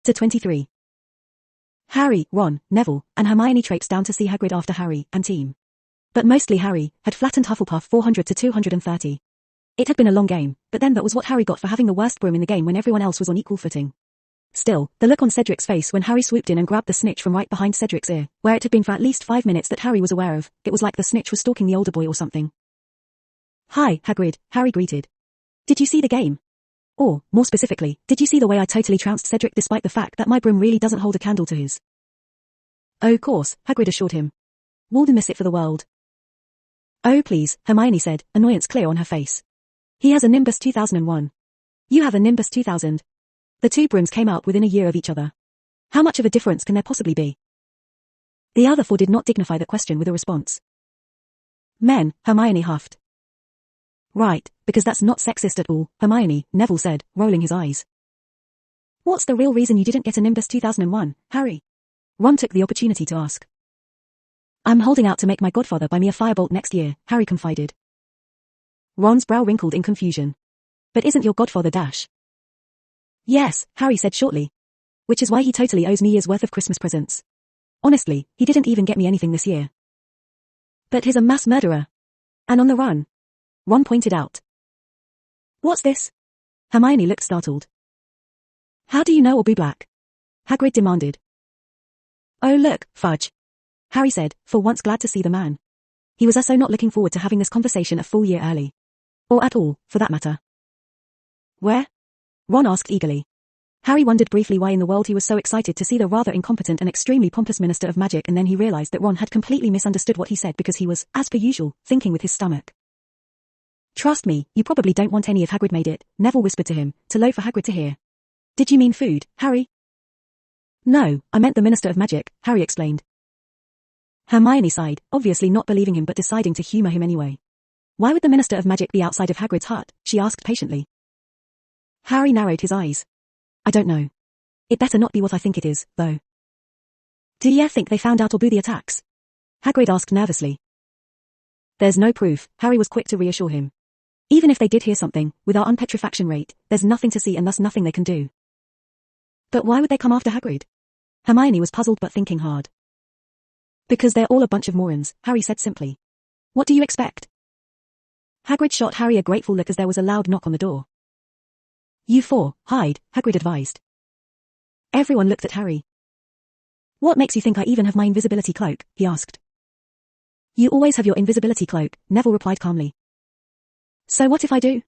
Chapter 23. Harry, Ron, Neville, and Hermione traipsed down to see Hagrid after Harry and team. But mostly Harry had flattened Hufflepuff 400 to 230. It had been a long game, but then that was what Harry got for having the worst broom in the game when everyone else was on equal footing. Still, the look on Cedric's face when Harry swooped in and grabbed the snitch from right behind Cedric's ear, where it had been for at least 5 minutes that Harry was aware of, it was like the snitch was stalking the older boy or something. "Hi, Hagrid," Harry greeted. "Did you see the game? Or, more specifically, did you see the way I totally trounced Cedric despite the fact that my broom really doesn't hold a candle to his?" "Oh, of course," Hagrid assured him. "Wouldn't miss it for the world." "Oh please," Hermione said, annoyance clear on her face. "He has a Nimbus 2001. You have a Nimbus 2000. The two brooms came out within a year of each other. How much of a difference can there possibly be?" The other four did not dignify the question with a response. "Men," Hermione huffed. "Right, because that's not sexist at all," Hermione, Neville said, rolling his eyes. "What's the real reason you didn't get a Nimbus 2001, Harry?" Ron took the opportunity to ask. "I'm holding out to make my godfather buy me a firebolt next year," Harry confided. Ron's brow wrinkled in confusion. "But isn't your godfather Dash?" "Yes," Harry said shortly. "Which is why he totally owes me years worth of Christmas presents. Honestly, he didn't even get me anything this year." "But he's a mass murderer. And on the run," Ron pointed out. "What's this?" Hermione looked startled. "How do you know Abu Black?" Hagrid demanded. "Oh look, Fudge," Harry said, for once glad to see the man. He was also not looking forward to having this conversation a full year early. Or at all, for that matter. "Where?" Ron asked eagerly. Harry wondered briefly why in the world he was so excited to see the rather incompetent and extremely pompous Minister of Magic, and then he realized that Ron had completely misunderstood what he said because he was, as per usual, thinking with his stomach. "Trust me, you probably don't want any if Hagrid made it," Neville whispered to him, too low for Hagrid to hear. "Did you mean food, Harry?" "No, I meant the Minister of Magic," Harry explained. Hermione sighed, obviously not believing him but deciding to humor him anyway. "Why would the Minister of Magic be outside of Hagrid's hut?" she asked patiently. Harry narrowed his eyes. "I don't know. It better not be what I think it is, though." "Do you think they found out or boo the attacks?" Hagrid asked nervously. "There's no proof," Harry was quick to reassure him. "Even if they did hear something, with our unpetrifaction rate, there's nothing to see and thus nothing they can do." "But why would they come after Hagrid?" Hermione was puzzled but thinking hard. "Because they're all a bunch of morons," Harry said simply. "What do you expect?" Hagrid shot Harry a grateful look as there was a loud knock on the door. "You four, hide," Hagrid advised. Everyone looked at Harry. "What makes you think I even have my invisibility cloak?" he asked. "You always have your invisibility cloak," Neville replied calmly. "So what if I do?"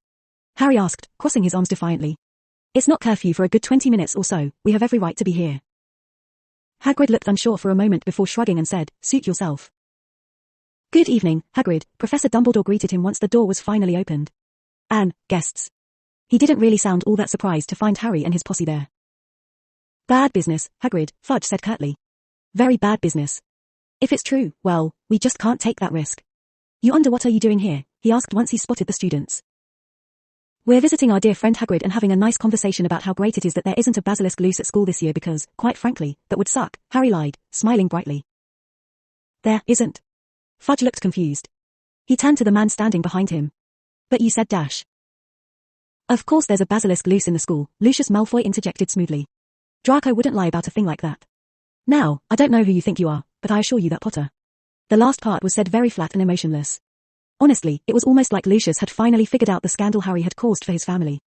Harry asked, crossing his arms defiantly. "It's not curfew for a good 20 minutes or so, we have every right to be here." Hagrid looked unsure for a moment before shrugging and said, "Suit yourself." "Good evening, Hagrid," Professor Dumbledore greeted him once the door was finally opened. "And, guests." He didn't really sound all that surprised to find Harry and his posse there. "Bad business, Hagrid," Fudge said curtly. "Very bad business. If it's true, well, we just can't take that risk." "You what are you doing here?" he asked once he spotted the students. "We're visiting our dear friend Hagrid and having a nice conversation about how great it is that there isn't a basilisk loose at school this year because, quite frankly, that would suck," Harry lied, smiling brightly. "There isn't?" Fudge looked confused. He turned to the man standing behind him. "But you said Dash." "Of course there's a basilisk loose in the school," Lucius Malfoy interjected smoothly. "Draco wouldn't lie about a thing like that. Now, I don't know who you think you are, but I assure you that Potter." The last part was said very flat and emotionless. Honestly, it was almost like Lucius had finally figured out the scandal Harry had caused for his family.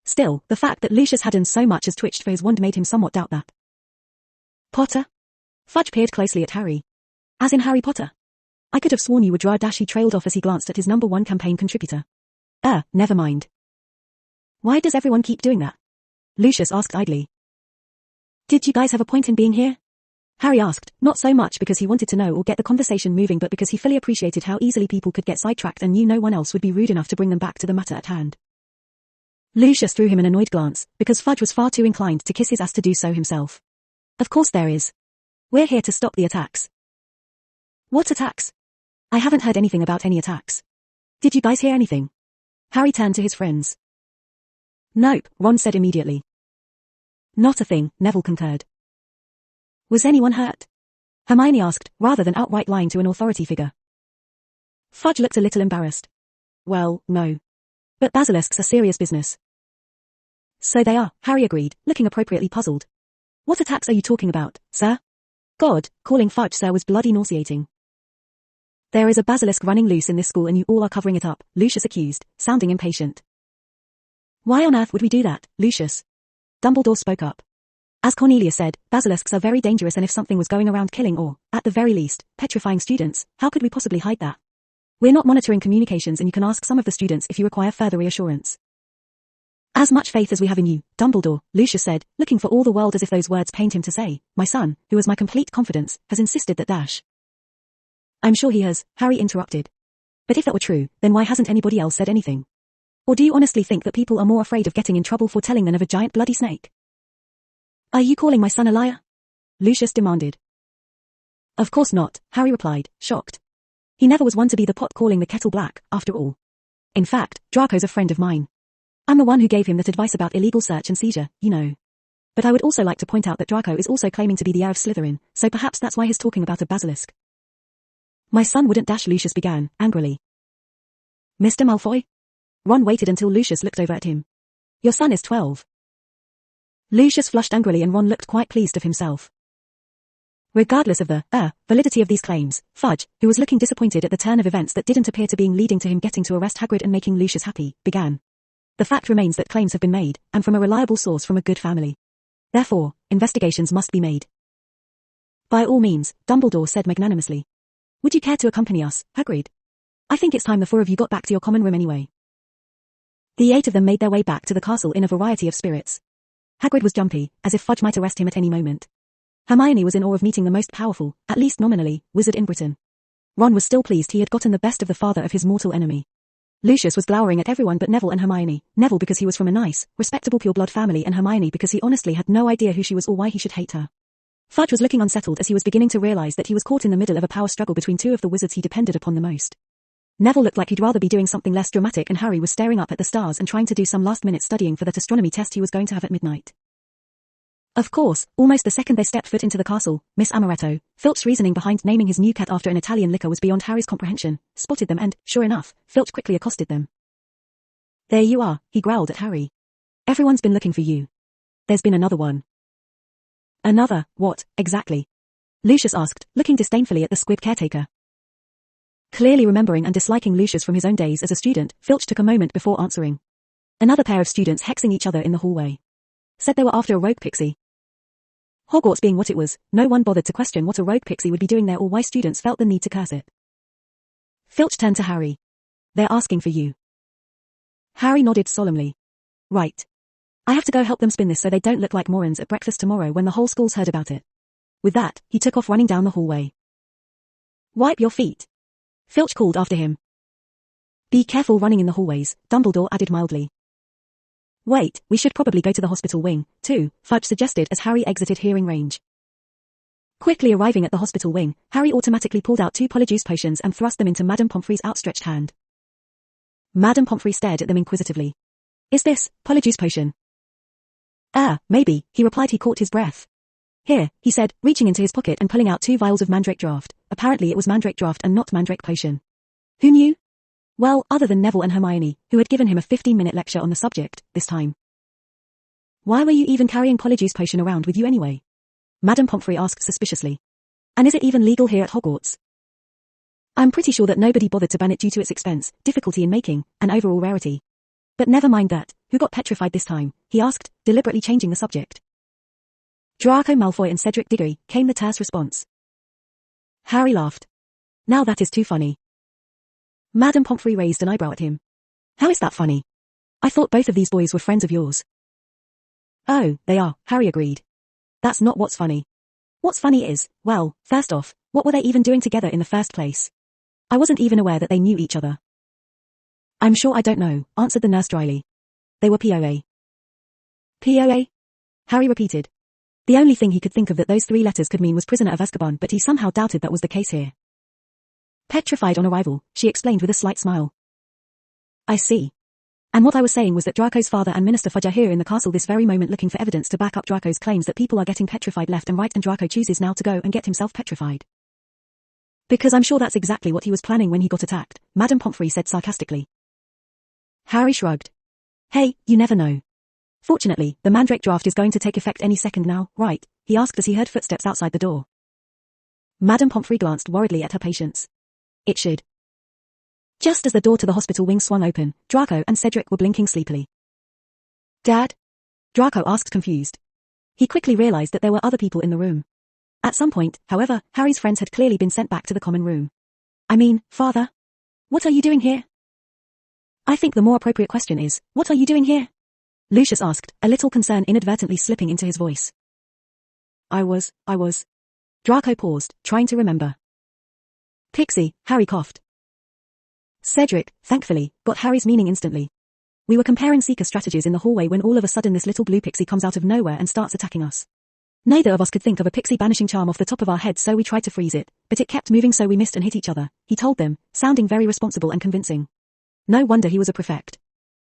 Still, the fact that Lucius hadn't so much as twitched for his wand made him somewhat doubt that. "Potter?" Fudge peered closely at Harry. "As in Harry Potter? I could have sworn you were Dash." He trailed off as he glanced at his #1 campaign contributor. Never mind." "Why does everyone keep doing that?" Lucius asked idly. "Did you guys have a point in being here?" Harry asked, not so much because he wanted to know or get the conversation moving but because he fully appreciated how easily people could get sidetracked and knew no one else would be rude enough to bring them back to the matter at hand. Lucius threw him an annoyed glance, because Fudge was far too inclined to kiss his ass to do so himself. "Of course there is. We're here to stop the attacks." "What attacks? I haven't heard anything about any attacks. Did you guys hear anything?" Harry turned to his friends. "Nope," Ron said immediately. "Not a thing," Neville concurred. "Was anyone hurt?" Hermione asked, rather than outright lying to an authority figure. Fudge looked a little embarrassed. "Well, no. But basilisks are serious business." "So they are," Harry agreed, looking appropriately puzzled. What attacks are you talking about, sir? God, calling Fudge sir was bloody nauseating. There is a basilisk running loose in this school and you all are covering it up, Lucius accused, sounding impatient. Why on earth would we do that, Lucius? Dumbledore spoke up. As Cornelius said, basilisks are very dangerous and if something was going around killing or, at the very least, petrifying students, how could we possibly hide that? We're not monitoring communications and you can ask some of the students if you require further reassurance. As much faith as we have in you, Dumbledore, Lucius said, looking for all the world as if those words pained him to say, my son, who has my complete confidence, has insisted that dash. I'm sure he has, Harry interrupted. But if that were true, then why hasn't anybody else said anything? Or do you honestly think that people are more afraid of getting in trouble for telling than of a giant bloody snake? Are you calling my son a liar? Lucius demanded. Of course not, Harry replied, shocked. He never was one to be the pot calling the kettle black, after all. In fact, Draco's a friend of mine. I'm the one who gave him that advice about illegal search and seizure, you know. But I would also like to point out that Draco is also claiming to be the heir of Slytherin, so perhaps that's why he's talking about a basilisk. My son wouldn't dash, Lucius began, angrily. Mr. Malfoy? Ron waited until Lucius looked over at him. Your son is 12. Lucius flushed angrily and Ron looked quite pleased of himself. Regardless of the, validity of these claims, Fudge, who was looking disappointed at the turn of events that didn't appear to being leading to him getting to arrest Hagrid and making Lucius happy, began. The fact remains that claims have been made, and from a reliable source from a good family. Therefore, investigations must be made. By all means, Dumbledore said magnanimously. Would you care to accompany us, Hagrid? I think it's time the 4 of you got back to your common room anyway. The 8 of them made their way back to the castle in a variety of spirits. Hagrid was jumpy, as if Fudge might arrest him at any moment. Hermione was in awe of meeting the most powerful, at least nominally, wizard in Britain. Ron was still pleased he had gotten the best of the father of his mortal enemy. Lucius was glowering at everyone but Neville and Hermione, Neville because he was from a nice, respectable pure-blood family and Hermione because he honestly had no idea who she was or why he should hate her. Fudge was looking unsettled as he was beginning to realize that he was caught in the middle of a power struggle between 2 of the wizards he depended upon the most. Neville looked like he'd rather be doing something less dramatic and Harry was staring up at the stars and trying to do some last-minute studying for that astronomy test he was going to have at midnight. Of course, almost the second they stepped foot into the castle, Miss Amaretto, Filch's reasoning behind naming his new cat after an Italian liquor was beyond Harry's comprehension, spotted them and, sure enough, Filch quickly accosted them. There you are, he growled at Harry. Everyone's been looking for you. There's been another one. Another, what, exactly? Lucius asked, looking disdainfully at the squib caretaker. Clearly remembering and disliking Lucius from his own days as a student, Filch took a moment before answering. Another pair of students hexing each other in the hallway. Said they were after a rogue pixie. Hogwarts being what it was, no one bothered to question what a rogue pixie would be doing there or why students felt the need to curse it. Filch turned to Harry. They're asking for you. Harry nodded solemnly. Right. I have to go help them spin this so they don't look like morons at breakfast tomorrow when the whole school's heard about it. With that, he took off running down the hallway. Wipe your feet. Filch called after him. Be careful running in the hallways, Dumbledore added mildly. Wait, we should probably go to the hospital wing, too, Fudge suggested as Harry exited hearing range. Quickly arriving at the hospital wing, Harry automatically pulled out 2 polyjuice potions and thrust them into Madame Pomfrey's outstretched hand. Madame Pomfrey stared at them inquisitively. Is this, polyjuice potion? Maybe, he replied. He caught his breath. Here, he said, reaching into his pocket and pulling out 2 vials of Mandrake Draft. Apparently it was Mandrake Draft and not Mandrake Potion. Who knew? Well, other than Neville and Hermione, who had given him a 15-minute lecture on the subject, this time. Why were you even carrying polyjuice potion around with you anyway? Madame Pomfrey asked suspiciously. And is it even legal here at Hogwarts? I'm pretty sure that nobody bothered to ban it due to its expense, difficulty in making, and overall rarity. But never mind that, who got petrified this time, he asked, deliberately changing the subject. Draco Malfoy and Cedric Diggory, came the terse response. Harry laughed. Now that is too funny. Madame Pomfrey raised an eyebrow at him. How is that funny? I thought both of these boys were friends of yours. Oh, they are, Harry agreed. That's not what's funny. What's funny is, well, first off, what were they even doing together in the first place? I wasn't even aware that they knew each other. I'm sure I don't know, answered the nurse dryly. They were POA. POA? Harry repeated. The only thing he could think of that those 3 letters could mean was prisoner of Azkaban, but he somehow doubted that was the case here. Petrified on arrival, she explained with a slight smile. I see. And what I was saying was that Draco's father and Minister Fudge are here in the castle this very moment looking for evidence to back up Draco's claims that people are getting petrified left and right and Draco chooses now to go and get himself petrified. Because I'm sure that's exactly what he was planning when he got attacked, Madame Pomfrey said sarcastically. Harry shrugged. Hey, you never know. Fortunately, the Mandrake draft is going to take effect any second now, right? He asked as he heard footsteps outside the door. Madame Pomfrey glanced worriedly at her patients. It should. Just as the door to the hospital wing swung open, Draco and Cedric were blinking sleepily. Dad? Draco asked confused. He quickly realized that there were other people in the room. At some point, however, Harry's friends had clearly been sent back to the common room. I mean, Father? What are you doing here? I think the more appropriate question is, what are you doing here? Lucius asked, a little concern inadvertently slipping into his voice. I was. Draco paused, trying to remember. Pixie, Harry coughed. Cedric, thankfully, got Harry's meaning instantly. We were comparing seeker strategies in the hallway when all of a sudden this little blue pixie comes out of nowhere and starts attacking us. Neither of us could think of a pixie banishing charm off the top of our heads, so we tried to freeze it, but it kept moving, so we missed and hit each other, he told them, sounding very responsible and convincing. No wonder he was a prefect.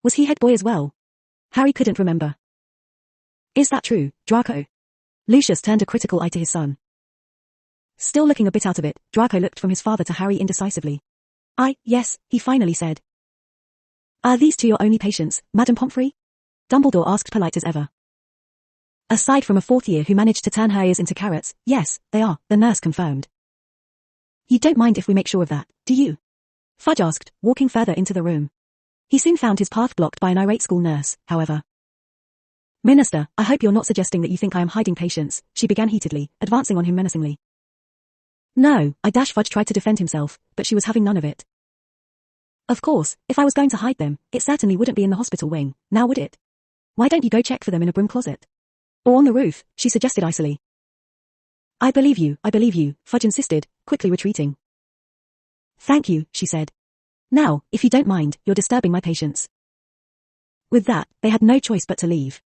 Was he head boy as well? Harry couldn't remember. Is that true, Draco? Lucius turned a critical eye to his son. Still looking a bit out of it, Draco looked from his father to Harry indecisively. Yes, he finally said. Are these two your only patients, Madame Pomfrey? Dumbledore asked, polite as ever. Aside from a fourth year who managed to turn her ears into carrots, yes, they are, the nurse confirmed. You don't mind if we make sure of that, do you? Fudge asked, walking further into the room. He soon found his path blocked by an irate school nurse, however. Minister, I hope you're not suggesting that you think I am hiding patients, she began heatedly, advancing on him menacingly. No, Fudge tried to defend himself, but she was having none of it. Of course, if I was going to hide them, it certainly wouldn't be in the hospital wing, now would it? Why don't you go check for them in a broom closet? Or on the roof, she suggested icily. I believe you, Fudge insisted, quickly retreating. Thank you, she said. Now, if you don't mind, you're disturbing my patients. With that, they had no choice but to leave.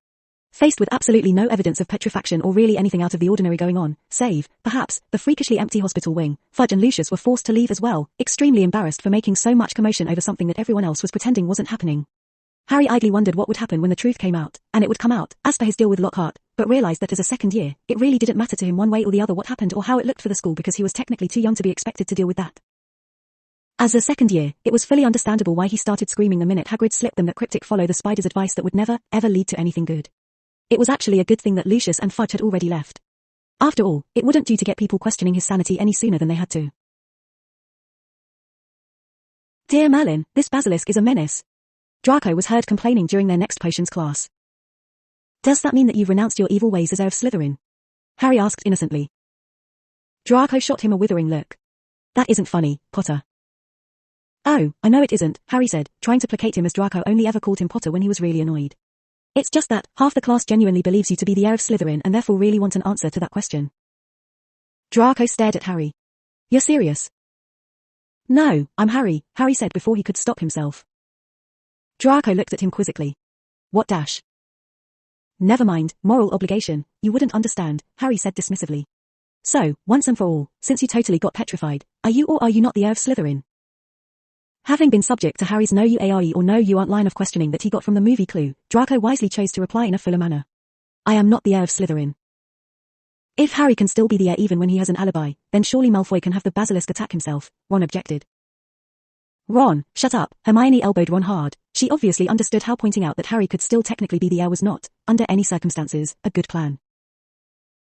Faced with absolutely no evidence of petrifaction or really anything out of the ordinary going on, save, perhaps, the freakishly empty hospital wing, Fudge and Lucius were forced to leave as well, extremely embarrassed for making so much commotion over something that everyone else was pretending wasn't happening. Harry idly wondered what would happen when the truth came out, and it would come out, as per his deal with Lockhart, but realized that as a second year, it really didn't matter to him one way or the other what happened or how it looked for the school because he was technically too young to be expected to deal with that. As a second year, it was fully understandable why he started screaming the minute Hagrid slipped them that cryptic follow the spider's advice that would never, ever lead to anything good. It was actually a good thing that Lucius and Fudge had already left. After all, it wouldn't do to get people questioning his sanity any sooner than they had to. Dear Merlin, this basilisk is a menace. Draco was heard complaining during their next potions class. Does that mean that you've renounced your evil ways as heir of Slytherin? Harry asked innocently. Draco shot him a withering look. That isn't funny, Potter. Oh, I know it isn't, Harry said, trying to placate him as Draco only ever called him Potter when he was really annoyed. It's just that, half the class genuinely believes you to be the heir of Slytherin and therefore really want an answer to that question. Draco stared at Harry. You're serious? No, I'm Harry, Harry said before he could stop himself. Draco looked at him quizzically. What dash? Never mind, moral obligation, you wouldn't understand, Harry said dismissively. So, once and for all, since you totally got petrified, are you or are you not the heir of Slytherin? Having been subject to Harry's no you are or no you aren't line of questioning that he got from the movie Clue, Draco wisely chose to reply in a fuller manner. I am not the heir of Slytherin. If Harry can still be the heir even when he has an alibi, then surely Malfoy can have the basilisk attack himself, Ron objected. Ron, shut up, Hermione elbowed Ron hard. She obviously understood how pointing out that Harry could still technically be the heir was not, under any circumstances, a good plan.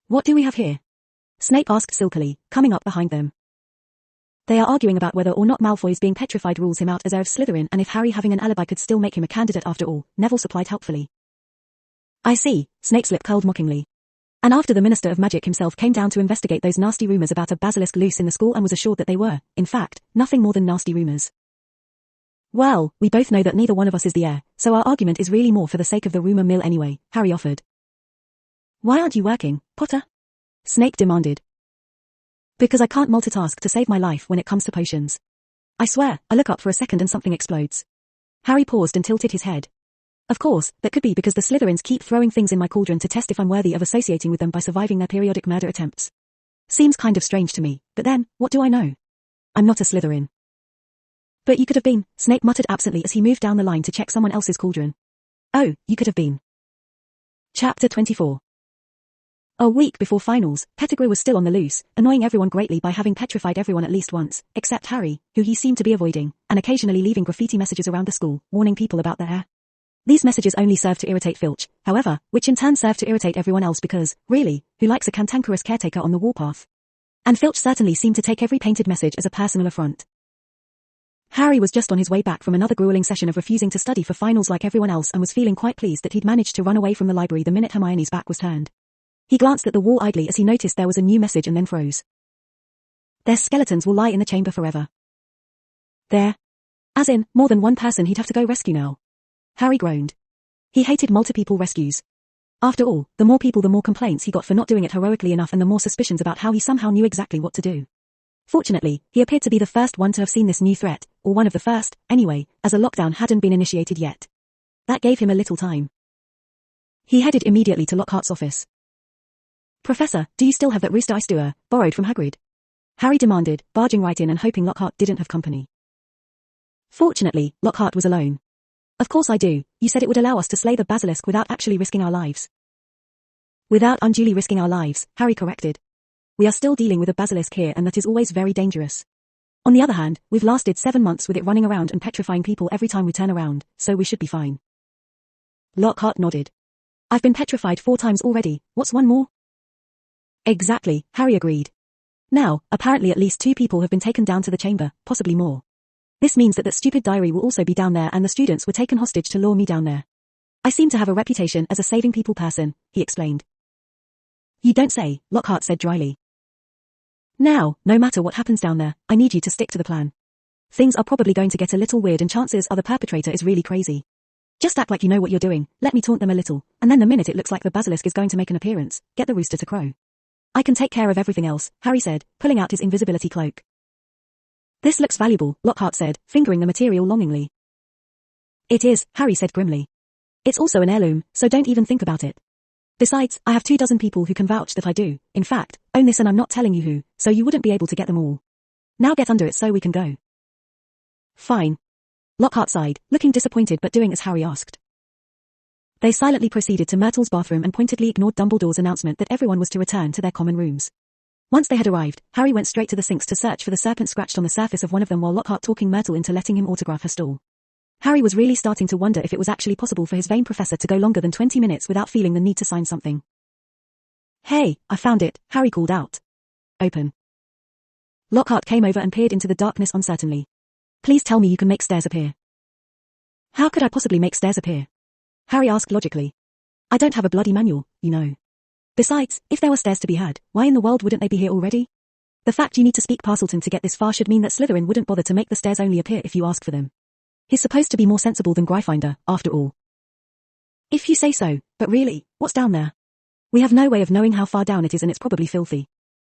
What do we have here? Snape asked silkily, coming up behind them. They are arguing about whether or not Malfoy's being petrified rules him out as heir of Slytherin and if Harry having an alibi could still make him a candidate after all, Neville supplied helpfully. I see, Snape's lip curled mockingly. And after the Minister of Magic himself came down to investigate those nasty rumors about a basilisk loose in the school and was assured that they were, in fact, nothing more than nasty rumors. Well, we both know that neither one of us is the heir, so our argument is really more for the sake of the rumor mill anyway, Harry offered. Why aren't you working, Potter? Snape demanded. Because I can't multitask to save my life when it comes to potions. I swear, I look up for a second and something explodes. Harry paused and tilted his head. Of course, that could be because the Slytherins keep throwing things in my cauldron to test if I'm worthy of associating with them by surviving their periodic murder attempts. Seems kind of strange to me, but then, what do I know? I'm not a Slytherin. But you could have been, Snape muttered absently as he moved down the line to check someone else's cauldron. Oh, you could have been. Chapter 24. A week before finals, Pettigrew was still on the loose, annoying everyone greatly by having petrified everyone at least once, except Harry, who he seemed to be avoiding, and occasionally leaving graffiti messages around the school, warning people about their heir. These messages only served to irritate Filch, however, which in turn served to irritate everyone else because, really, who likes a cantankerous caretaker on the warpath? And Filch certainly seemed to take every painted message as a personal affront. Harry was just on his way back from another grueling session of refusing to study for finals like everyone else and was feeling quite pleased that he'd managed to run away from the library the minute Hermione's back was turned. He glanced at the wall idly as he noticed there was a new message and then froze. Their skeletons will lie in the chamber forever. There. As in, more than one person he'd have to go rescue now. Harry groaned. He hated multi-people rescues. After all, the more people the more complaints he got for not doing it heroically enough and the more suspicions about how he somehow knew exactly what to do. Fortunately, he appeared to be the first one to have seen this new threat, or one of the first, anyway, as a lockdown hadn't been initiated yet. That gave him a little time. He headed immediately to Lockhart's office. Professor, do you still have that rooster I stole, borrowed from Hagrid? Harry demanded, barging right in and hoping Lockhart didn't have company. Fortunately, Lockhart was alone. Of course I do, you said it would allow us to slay the basilisk without actually risking our lives. Without unduly risking our lives, Harry corrected. We are still dealing with a basilisk here and that is always very dangerous. On the other hand, we've lasted 7 months with it running around and petrifying people every time we turn around, so we should be fine. Lockhart nodded. I've been petrified 4 times already, what's one more? Exactly, Harry agreed. Now, apparently at least 2 people have been taken down to the chamber, possibly more. This means that that stupid diary will also be down there and the students were taken hostage to lure me down there. I seem to have a reputation as a saving people person, he explained. You don't say, Lockhart said dryly. Now, no matter what happens down there, I need you to stick to the plan. Things are probably going to get a little weird and chances are the perpetrator is really crazy. Just act like you know what you're doing, let me taunt them a little, and then the minute it looks like the basilisk is going to make an appearance, get the rooster to crow. I can take care of everything else, Harry said, pulling out his invisibility cloak. This looks valuable, Lockhart said, fingering the material longingly. It is, Harry said grimly. It's also an heirloom, so don't even think about it. Besides, I have 24 people who can vouch that I do, in fact, own this and I'm not telling you who, so you wouldn't be able to get them all. Now get under it so we can go. Fine. Lockhart sighed, looking disappointed but doing as Harry asked. They silently proceeded to Myrtle's bathroom and pointedly ignored Dumbledore's announcement that everyone was to return to their common rooms. Once they had arrived, Harry went straight to the sinks to search for the serpent scratched on the surface of one of them while Lockhart talking Myrtle into letting him autograph her stall. Harry was really starting to wonder if it was actually possible for his vain professor to go longer than 20 minutes without feeling the need to sign something. Hey, I found it, Harry called out. Open. Lockhart came over and peered into the darkness uncertainly. Please tell me you can make stairs appear. How could I possibly make stairs appear? Harry asked logically. I don't have a bloody manual, you know. Besides, if there were stairs to be had, why in the world wouldn't they be here already? The fact you need to speak Parselton to get this far should mean that Slytherin wouldn't bother to make the stairs only appear if you ask for them. He's supposed to be more sensible than Gryffindor, after all. If you say so, but really, what's down there? We have no way of knowing how far down it is and it's probably filthy.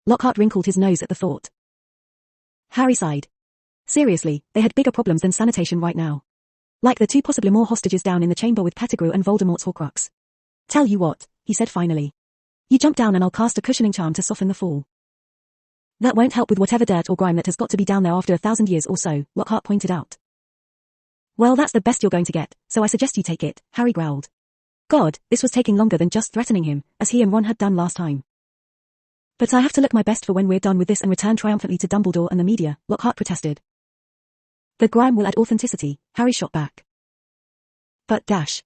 Lockhart wrinkled his nose at the thought. Harry sighed. Seriously, they had bigger problems than sanitation right now. Like the 2 possibly more hostages down in the chamber with Pettigrew and Voldemort's Horcrux. Tell you what, he said finally. You jump down and I'll cast a cushioning charm to soften the fall. That won't help with whatever dirt or grime that has got to be down there after 1,000 years or so, Lockhart pointed out. Well, that's the best you're going to get, so I suggest you take it, Harry growled. God, this was taking longer than just threatening him, as he and Ron had done last time. But I have to look my best for when we're done with this and return triumphantly to Dumbledore and the media, Lockhart protested. The grime will add authenticity, Harry shot back. But dash.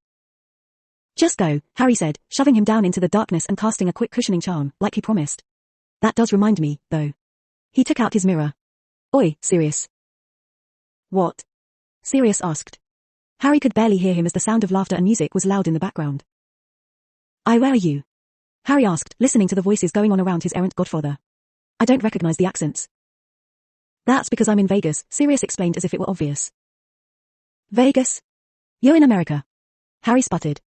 Just go, Harry said, shoving him down into the darkness and casting a quick cushioning charm, like he promised. That does remind me, though. He took out his mirror. Oi, Sirius. What? Sirius asked. Harry could barely hear him as the sound of laughter and music was loud in the background. Where are you? Harry asked, listening to the voices going on around his errant godfather. I don't recognize the accents. That's because I'm in Vegas, Sirius explained as if it were obvious. Vegas? You're in America. Harry sputtered.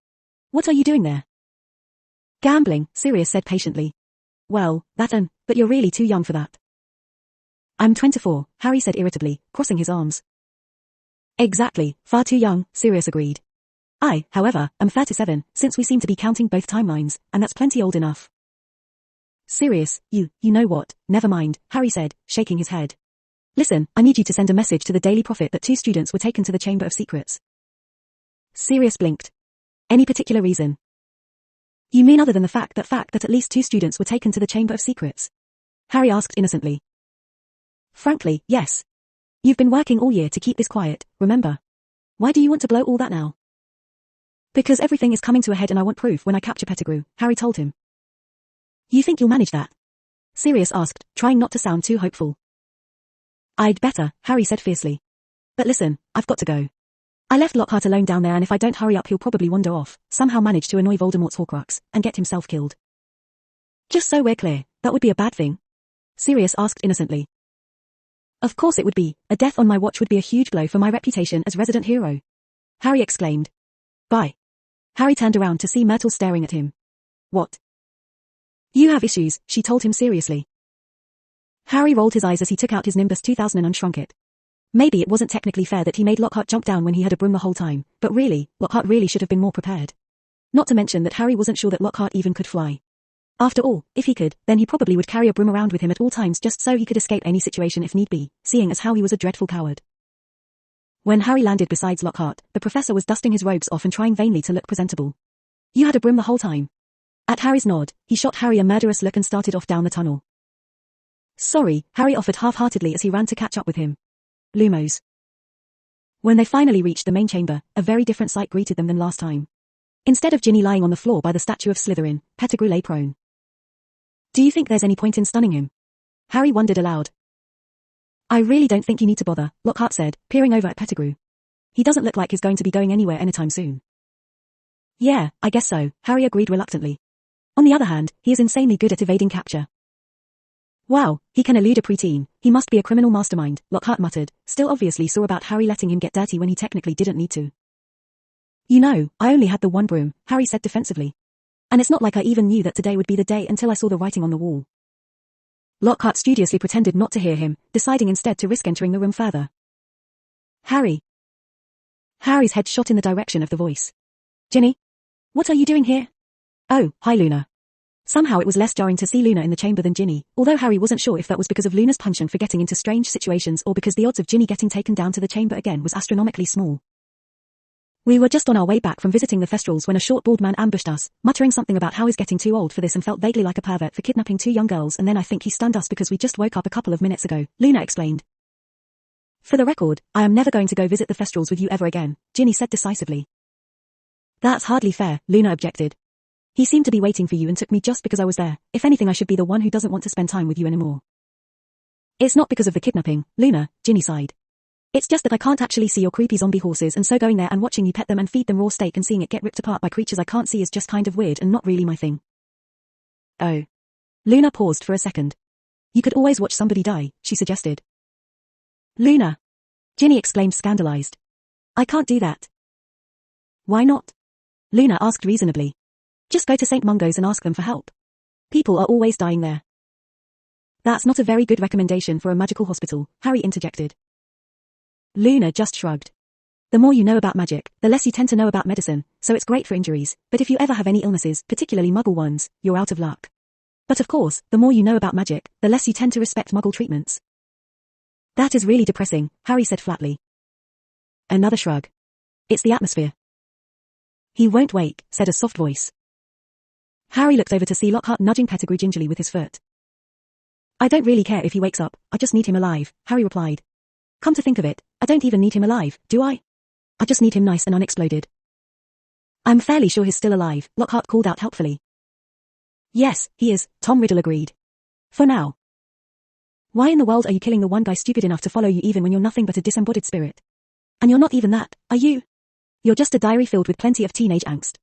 What are you doing there? Gambling, Sirius said patiently. Well, but you're really too young for that. I'm 24, Harry said irritably, crossing his arms. Exactly, far too young, Sirius agreed. I, however, am 37, since we seem to be counting both timelines, and that's plenty old enough. Sirius, you know what, never mind, Harry said, shaking his head. Listen, I need you to send a message to the Daily Prophet that 2 students were taken to the Chamber of Secrets. Sirius blinked. Any particular reason? You mean other than the fact that at least 2 students were taken to the Chamber of Secrets? Harry asked innocently. Frankly, yes. You've been working all year to keep this quiet, remember? Why do you want to blow all that now? Because everything is coming to a head and I want proof when I capture Pettigrew, Harry told him. You think you'll manage that? Sirius asked, trying not to sound too hopeful. I'd better, Harry said fiercely. But listen, I've got to go. I left Lockhart alone down there and if I don't hurry up he'll probably wander off, somehow manage to annoy Voldemort's Horcrux, and get himself killed. Just so we're clear, that would be a bad thing? Sirius asked innocently. Of course it would be, a death on my watch would be a huge blow for my reputation as resident hero. Harry exclaimed. Bye. Harry turned around to see Myrtle staring at him. What? You have issues, she told him seriously. Harry rolled his eyes as he took out his Nimbus 2000 and shrunk it. Maybe it wasn't technically fair that he made Lockhart jump down when he had a broom the whole time, but really, Lockhart really should have been more prepared. Not to mention that Harry wasn't sure that Lockhart even could fly. After all, if he could, then he probably would carry a broom around with him at all times just so he could escape any situation if need be, seeing as how he was a dreadful coward. When Harry landed beside Lockhart, the professor was dusting his robes off and trying vainly to look presentable. You had a broom the whole time. At Harry's nod, he shot Harry a murderous look and started off down the tunnel. Sorry, Harry offered half-heartedly as he ran to catch up with him. Lumos. When they finally reached the main chamber, a very different sight greeted them than last time. Instead of Ginny lying on the floor by the statue of Slytherin, Pettigrew lay prone. Do you think there's any point in stunning him? Harry wondered aloud. I really don't think you need to bother, Lockhart said, peering over at Pettigrew. He doesn't look like he's going to be going anywhere anytime soon. Yeah, I guess so, Harry agreed reluctantly. On the other hand, he is insanely good at evading capture. Wow, he can elude a preteen, he must be a criminal mastermind, Lockhart muttered, still obviously sore about Harry letting him get dirty when he technically didn't need to. You know, I only had the one broom, Harry said defensively. And it's not like I even knew that today would be the day until I saw the writing on the wall. Lockhart studiously pretended not to hear him, deciding instead to risk entering the room further. Harry. Harry's head shot in the direction of the voice. Ginny? What are you doing here? Oh, hi Luna. Somehow it was less jarring to see Luna in the chamber than Ginny, although Harry wasn't sure if that was because of Luna's penchant for getting into strange situations or because the odds of Ginny getting taken down to the chamber again was astronomically small. We were just on our way back from visiting the Thestrals when a short bald man ambushed us, muttering something about how he's getting too old for this and felt vaguely like a pervert for kidnapping two young girls and then I think he stunned us because we just woke up a couple of minutes ago, Luna explained. For the record, I am never going to go visit the Thestrals with you ever again, Ginny said decisively. That's hardly fair, Luna objected. He seemed to be waiting for you and took me just because I was there. If anything I should be the one who doesn't want to spend time with you anymore. It's not because of the kidnapping, Luna, Ginny sighed. It's just that I can't actually see your creepy zombie horses and so going there and watching you pet them and feed them raw steak and seeing it get ripped apart by creatures I can't see is just kind of weird and not really my thing. Oh. Luna paused for a second. You could always watch somebody die, she suggested. Luna. Ginny exclaimed scandalized. I can't do that. Why not? Luna asked reasonably. Just go to St. Mungo's and ask them for help. People are always dying there. That's not a very good recommendation for a magical hospital, Harry interjected. Luna just shrugged. The more you know about magic, the less you tend to know about medicine, so it's great for injuries, but if you ever have any illnesses, particularly muggle ones, you're out of luck. But of course, the more you know about magic, the less you tend to respect muggle treatments. That is really depressing, Harry said flatly. Another shrug. It's the atmosphere. He won't wake, said a soft voice. Harry looked over to see Lockhart nudging Pettigrew gingerly with his foot. I don't really care if he wakes up, I just need him alive, Harry replied. Come to think of it, I don't even need him alive, do I? I just need him nice and unexploded. I'm fairly sure he's still alive, Lockhart called out helpfully. Yes, he is, Tom Riddle agreed. For now. Why in the world are you killing the one guy stupid enough to follow you even when you're nothing but a disembodied spirit? And you're not even that, are you? You're just a diary filled with plenty of teenage angst.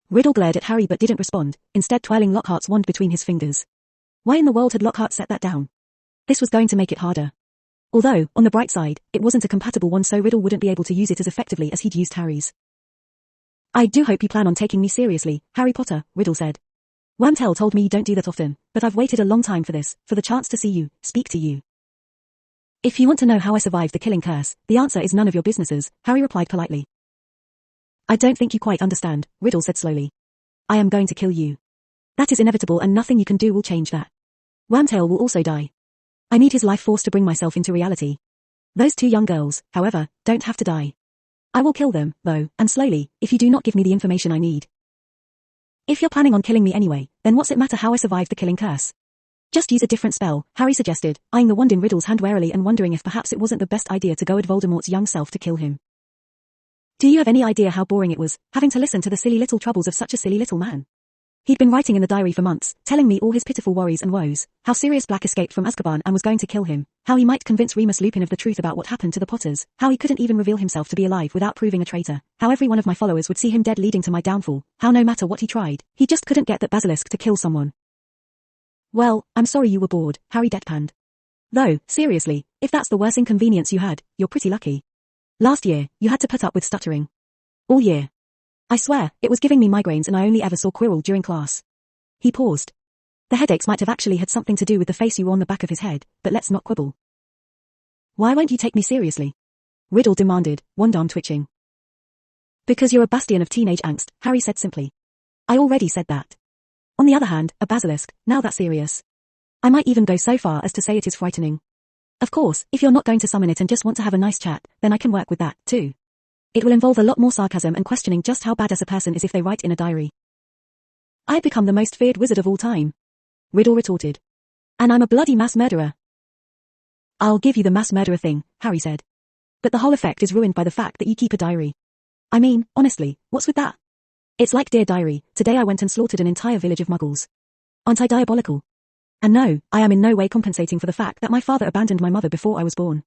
Riddle glared at Harry but didn't respond, instead twirling Lockhart's wand between his fingers. Why in the world had Lockhart set that down? This was going to make it harder. Although, on the bright side, it wasn't a compatible one so Riddle wouldn't be able to use it as effectively as he'd used Harry's. I do hope you plan on taking me seriously, Harry Potter, Riddle said. Wormtail told me you don't do that often, but I've waited a long time for this, for the chance to see you, speak to you. If you want to know how I survived the killing curse, the answer is none of your businesses, Harry replied politely. I don't think you quite understand, Riddle said slowly. I am going to kill you. That is inevitable and nothing you can do will change that. Wormtail will also die. I need his life force to bring myself into reality. Those two young girls, however, don't have to die. I will kill them, though, and slowly, if you do not give me the information I need. If you're planning on killing me anyway, then what's it matter how I survived the killing curse? Just use a different spell, Harry suggested, eyeing the wand in Riddle's hand warily and wondering if perhaps it wasn't the best idea to go at Voldemort's young self to kill him. Do you have any idea how boring it was, having to listen to the silly little troubles of such a silly little man? He'd been writing in the diary for months, telling me all his pitiful worries and woes, how Sirius Black escaped from Azkaban and was going to kill him, how he might convince Remus Lupin of the truth about what happened to the Potters, how he couldn't even reveal himself to be alive without proving a traitor, how every one of my followers would see him dead leading to my downfall, how no matter what he tried, he just couldn't get that basilisk to kill someone. Well, I'm sorry you were bored, Harry deadpanned. Though, seriously, if that's the worst inconvenience you had, you're pretty lucky. Last year, you had to put up with stuttering. All year. I swear, it was giving me migraines and I only ever saw Quirrell during class. He paused. The headaches might have actually had something to do with the face you wore on the back of his head, but let's not quibble. Why won't you take me seriously? Riddle demanded, one arm twitching. Because you're a bastion of teenage angst, Harry said simply. I already said that. On the other hand, a basilisk, now that's serious. I might even go so far as to say it is frightening. Of course, if you're not going to summon it and just want to have a nice chat, then I can work with that, too. It will involve a lot more sarcasm and questioning just how badass a person is if they write in a diary. I'd become the most feared wizard of all time. Riddle retorted. And I'm a bloody mass murderer. I'll give you the mass murderer thing, Harry said. But the whole effect is ruined by the fact that you keep a diary. I mean, honestly, what's with that? It's like Dear Diary, today I went and slaughtered an entire village of muggles. Aren't I diabolical? And no, I am in no way compensating for the fact that my father abandoned my mother before I was born.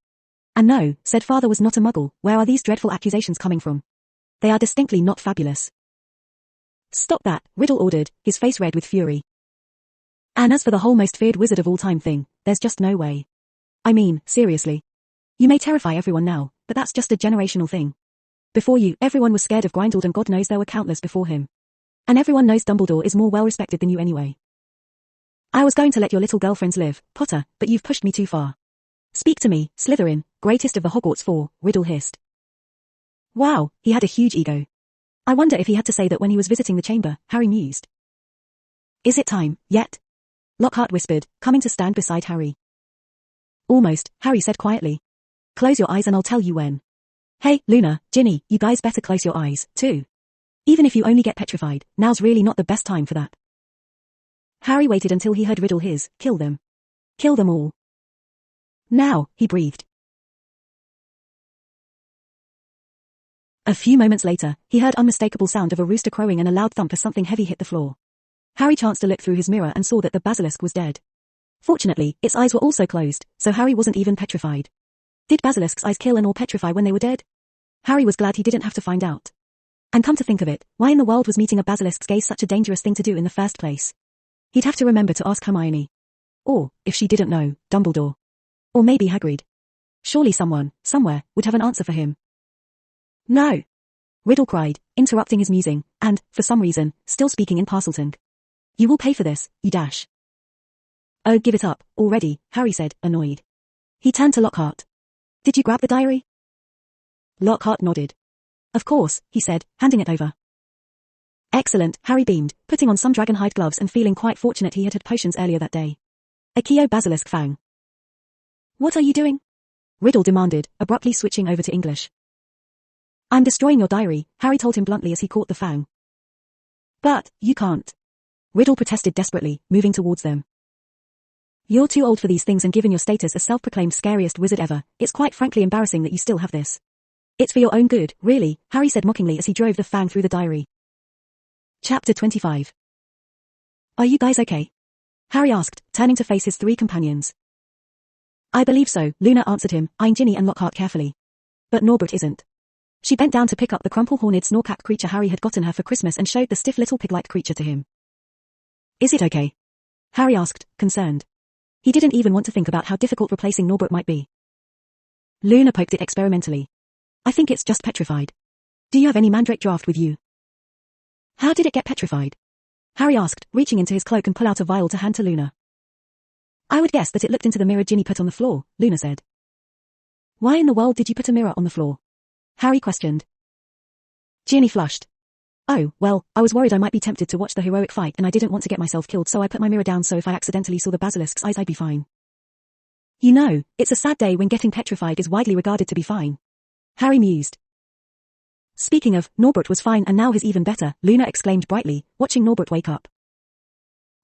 And no, said father was not a muggle, where are these dreadful accusations coming from? They are distinctly not fabulous. Stop that, Riddle ordered, his face red with fury. And as for the whole most feared wizard of all time thing, there's just no way. I mean, seriously. You may terrify everyone now, but that's just a generational thing. Before you, everyone was scared of Grindelwald and God knows there were countless before him. And everyone knows Dumbledore is more well respected than you anyway. I was going to let your little girlfriends live, Potter, but you've pushed me too far. Speak to me, Slytherin, greatest of the Hogwarts Four, Riddle hissed. Wow, he had a huge ego. I wonder if he had to say that when he was visiting the chamber, Harry mused. Is it time, yet? Lockhart whispered, coming to stand beside Harry. Almost, Harry said quietly. Close your eyes and I'll tell you when. Hey, Luna, Ginny, you guys better close your eyes, too. Even if you only get petrified, now's really not the best time for that. Harry waited until he heard Riddle hiss, kill them. Kill them all. Now, he breathed. A few moments later, he heard unmistakable sound of a rooster crowing and a loud thump as something heavy hit the floor. Harry chanced to look through his mirror and saw that the basilisk was dead. Fortunately, its eyes were also closed, so Harry wasn't even petrified. Did basilisks' eyes kill and or petrify when they were dead? Harry was glad he didn't have to find out. And come to think of it, why in the world was meeting a basilisk's gaze such a dangerous thing to do in the first place? He'd have to remember to ask Hermione. Or, if she didn't know, Dumbledore. Or maybe Hagrid. Surely someone, somewhere, would have an answer for him. No! Riddle cried, interrupting his musing, and, for some reason, still speaking in Parseltongue. You will pay for this, you dash. Oh, give it up, already, Harry said, annoyed. He turned to Lockhart. Did you grab the diary? Lockhart nodded. Of course, he said, handing it over. Excellent, Harry beamed, putting on some dragonhide gloves and feeling quite fortunate he had had potions earlier that day. Accio Basilisk Fang. What are you doing? Riddle demanded, abruptly switching over to English. I'm destroying your diary, Harry told him bluntly as he caught the fang. But, you can't. Riddle protested desperately, moving towards them. You're too old for these things and given your status as self-proclaimed scariest wizard ever, it's quite frankly embarrassing that you still have this. It's for your own good, really, Harry said mockingly as he drove the fang through the diary. Chapter 25. Are you guys okay? Harry asked, turning to face his three companions. I believe so, Luna answered him, eyeing Ginny and Lockhart carefully. But Norbert isn't. She bent down to pick up the crumple-horned snorkack creature Harry had gotten her for Christmas and showed the stiff little pig-like creature to him. Is it okay? Harry asked, concerned. He didn't even want to think about how difficult replacing Norbert might be. Luna poked it experimentally. I think it's just petrified. Do you have any mandrake draft with you? How did it get petrified? Harry asked, reaching into his cloak and pull out a vial to hand to Luna. I would guess that it looked into the mirror Ginny put on the floor, Luna said. Why in the world did you put a mirror on the floor? Harry questioned. Ginny flushed. Oh, well, I was worried I might be tempted to watch the heroic fight and I didn't want to get myself killed so I put my mirror down so if I accidentally saw the basilisk's eyes I'd be fine. You know, it's a sad day when getting petrified is widely regarded to be fine. Harry mused. Speaking of, Norbert was fine and now he's even better, Luna exclaimed brightly, watching Norbert wake up.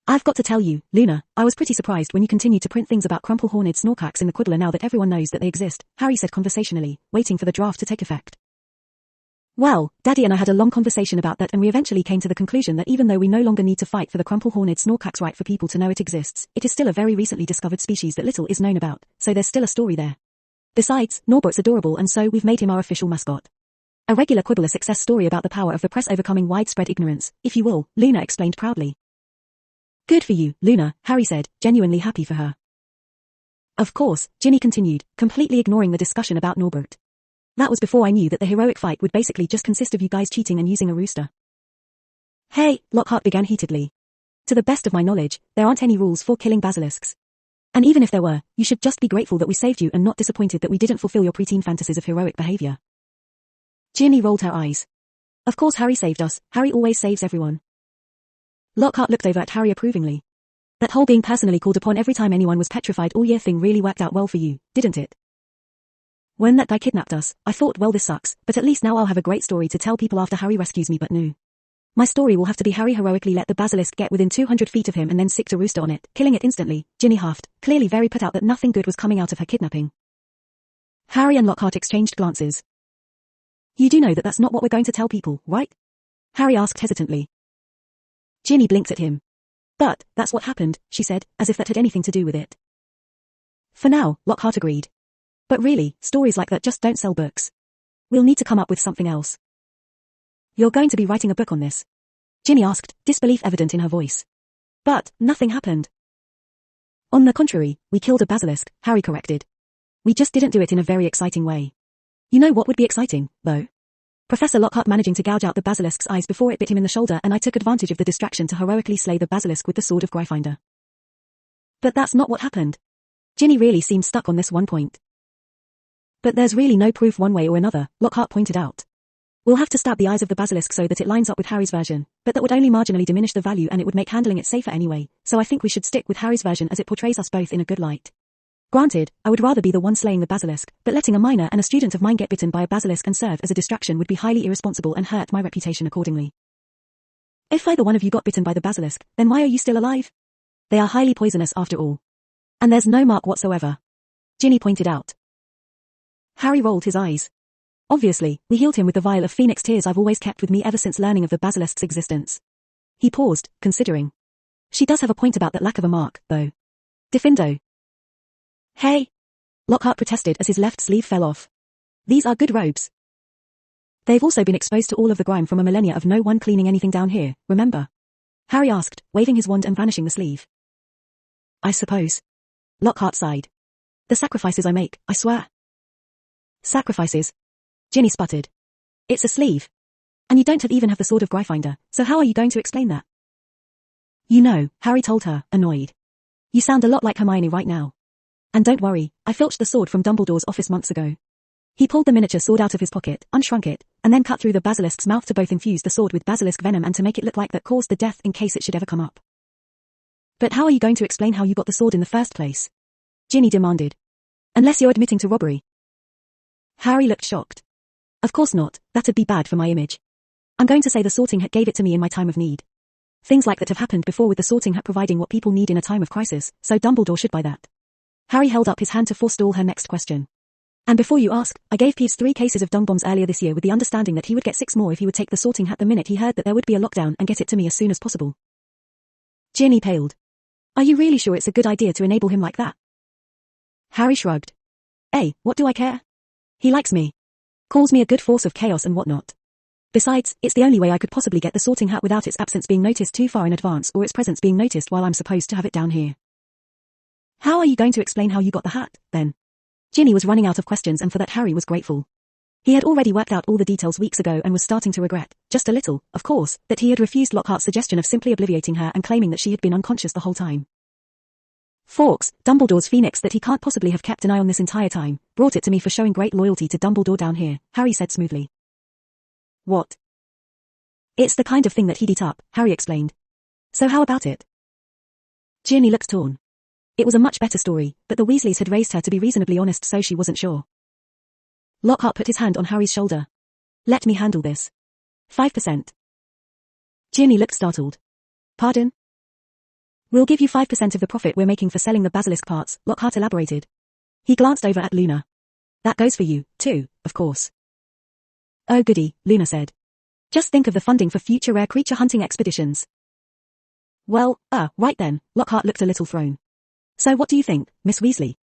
I've got to tell you, Luna, I was pretty surprised when you continued to print things about crumple-horned snorkacks in the Quiddler now that everyone knows that they exist, Harry said conversationally, waiting for the draft to take effect. Well, Daddy and I had a long conversation about that and we eventually came to the conclusion that even though we no longer need to fight for the crumple-horned snorkack's right for people to know it exists, it is still a very recently discovered species that little is known about, so there's still a story there. Besides, Norbert's adorable and so we've made him our official mascot. A regular quibble, a success story about the power of the press overcoming widespread ignorance, if you will, Luna explained proudly. Good for you, Luna, Harry said, genuinely happy for her. Of course, Ginny continued, completely ignoring the discussion about Norbert. That was before I knew that the heroic fight would basically just consist of you guys cheating and using a rooster. Hey, Lockhart began heatedly. To the best of my knowledge, there aren't any rules for killing basilisks. And even if there were, you should just be grateful that we saved you and not disappointed that we didn't fulfill your preteen fantasies of heroic behavior. Ginny rolled her eyes. Of course Harry saved us, Harry always saves everyone. Lockhart looked over at Harry approvingly. That whole being personally called upon every time anyone was petrified all year thing really worked out well for you, didn't it? When that guy kidnapped us, I thought, well, this sucks, but at least now I'll have a great story to tell people after Harry rescues me, but no. My story will have to be Harry heroically let the basilisk get within 200 feet of him and then sicked a rooster on it, killing it instantly. Ginny huffed, clearly very put out that nothing good was coming out of her kidnapping. Harry and Lockhart exchanged glances. You do know that that's not what we're going to tell people, right? Harry asked hesitantly. Ginny blinked at him. But, that's what happened, she said, as if that had anything to do with it. For now, Lockhart agreed. But really, stories like that just don't sell books. We'll need to come up with something else. You're going to be writing a book on this? Ginny asked, disbelief evident in her voice. But, nothing happened. On the contrary, we killed a basilisk, Harry corrected. We just didn't do it in a very exciting way. You know what would be exciting, though? Professor Lockhart managing to gouge out the basilisk's eyes before it bit him in the shoulder, and I took advantage of the distraction to heroically slay the basilisk with the sword of Gryffindor. But that's not what happened. Ginny really seemed stuck on this one point. But there's really no proof one way or another, Lockhart pointed out. We'll have to stab the eyes of the basilisk so that it lines up with Harry's version, but that would only marginally diminish the value and it would make handling it safer anyway, so I think we should stick with Harry's version as it portrays us both in a good light. Granted, I would rather be the one slaying the basilisk, but letting a minor and a student of mine get bitten by a basilisk and serve as a distraction would be highly irresponsible and hurt my reputation accordingly. If either one of you got bitten by the basilisk, then why are you still alive? They are highly poisonous after all. And there's no mark whatsoever. Ginny pointed out. Harry rolled his eyes. Obviously, we healed him with the vial of phoenix tears I've always kept with me ever since learning of the basilisk's existence. He paused, considering. She does have a point about that lack of a mark, though. Diffindo. Hey! Lockhart protested as his left sleeve fell off. These are good robes. They've also been exposed to all of the grime from a millennia of no one cleaning anything down here, remember? Harry asked, waving his wand and vanishing the sleeve. I suppose. Lockhart sighed. The sacrifices I make, I swear. Sacrifices? Ginny sputtered. It's a sleeve. And you don't even have the sword of Gryffindor, so how are you going to explain that? You know, Harry told her, annoyed. You sound a lot like Hermione right now. And don't worry, I filched the sword from Dumbledore's office months ago. He pulled the miniature sword out of his pocket, unshrunk it, and then cut through the basilisk's mouth to both infuse the sword with basilisk venom and to make it look like that caused the death in case it should ever come up. But how are you going to explain how you got the sword in the first place? Ginny demanded. Unless you're admitting to robbery. Harry looked shocked. Of course not, that'd be bad for my image. I'm going to say the Sorting Hat gave it to me in my time of need. Things like that have happened before with the Sorting Hat providing what people need in a time of crisis, so Dumbledore should buy that. Harry held up his hand to forestall her next question. And before you ask, I gave Peeves 3 cases of dung bombs earlier this year with the understanding that he would get 6 more if he would take the Sorting Hat the minute he heard that there would be a lockdown and get it to me as soon as possible. Ginny paled. Are you really sure it's a good idea to enable him like that? Harry shrugged. What do I care? He likes me. Calls me a good force of chaos and whatnot. Besides, it's the only way I could possibly get the Sorting Hat without its absence being noticed too far in advance or its presence being noticed while I'm supposed to have it down here. How are you going to explain how you got the hat, then? Ginny was running out of questions and for that Harry was grateful. He had already worked out all the details weeks ago and was starting to regret, just a little, of course, that he had refused Lockhart's suggestion of simply obliviating her and claiming that she had been unconscious the whole time. Fawkes, Dumbledore's phoenix that he can't possibly have kept an eye on this entire time, brought it to me for showing great loyalty to Dumbledore down here, Harry said smoothly. What? It's the kind of thing that he'd eat up, Harry explained. So how about it? Ginny looked torn. It was a much better story, but the Weasleys had raised her to be reasonably honest so she wasn't sure. Lockhart put his hand on Harry's shoulder. Let me handle this. 5%. Ginny looked startled. Pardon? We'll give you 5% of the profit we're making for selling the basilisk parts, Lockhart elaborated. He glanced over at Luna. That goes for you, too, of course. Oh goody, Luna said. Just think of the funding for future rare creature hunting expeditions. Well, right then, Lockhart looked a little thrown. So what do you think, Miss Weasley?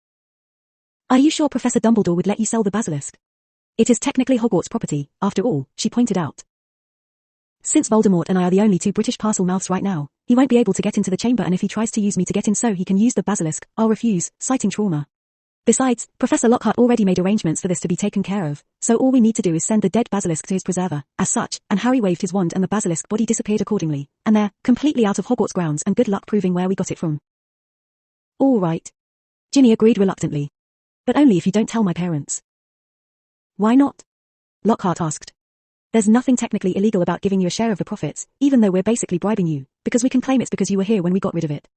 Are you sure Professor Dumbledore would let you sell the basilisk? It is technically Hogwarts property, after all, she pointed out. Since Voldemort and I are the only two British Parselmouths right now, he won't be able to get into the chamber, and if he tries to use me to get in so he can use the basilisk, I'll refuse, citing trauma. Besides, Professor Lockhart already made arrangements for this to be taken care of, so all we need to do is send the dead basilisk to his preserver, as such, and Harry waved his wand and the basilisk body disappeared accordingly, and they're completely out of Hogwarts grounds, and good luck proving where we got it from. All right. Ginny agreed reluctantly. But only if you don't tell my parents. Why not? Lockhart asked. There's nothing technically illegal about giving you a share of the profits, even though we're basically bribing you, because we can claim it's because you were here when we got rid of it.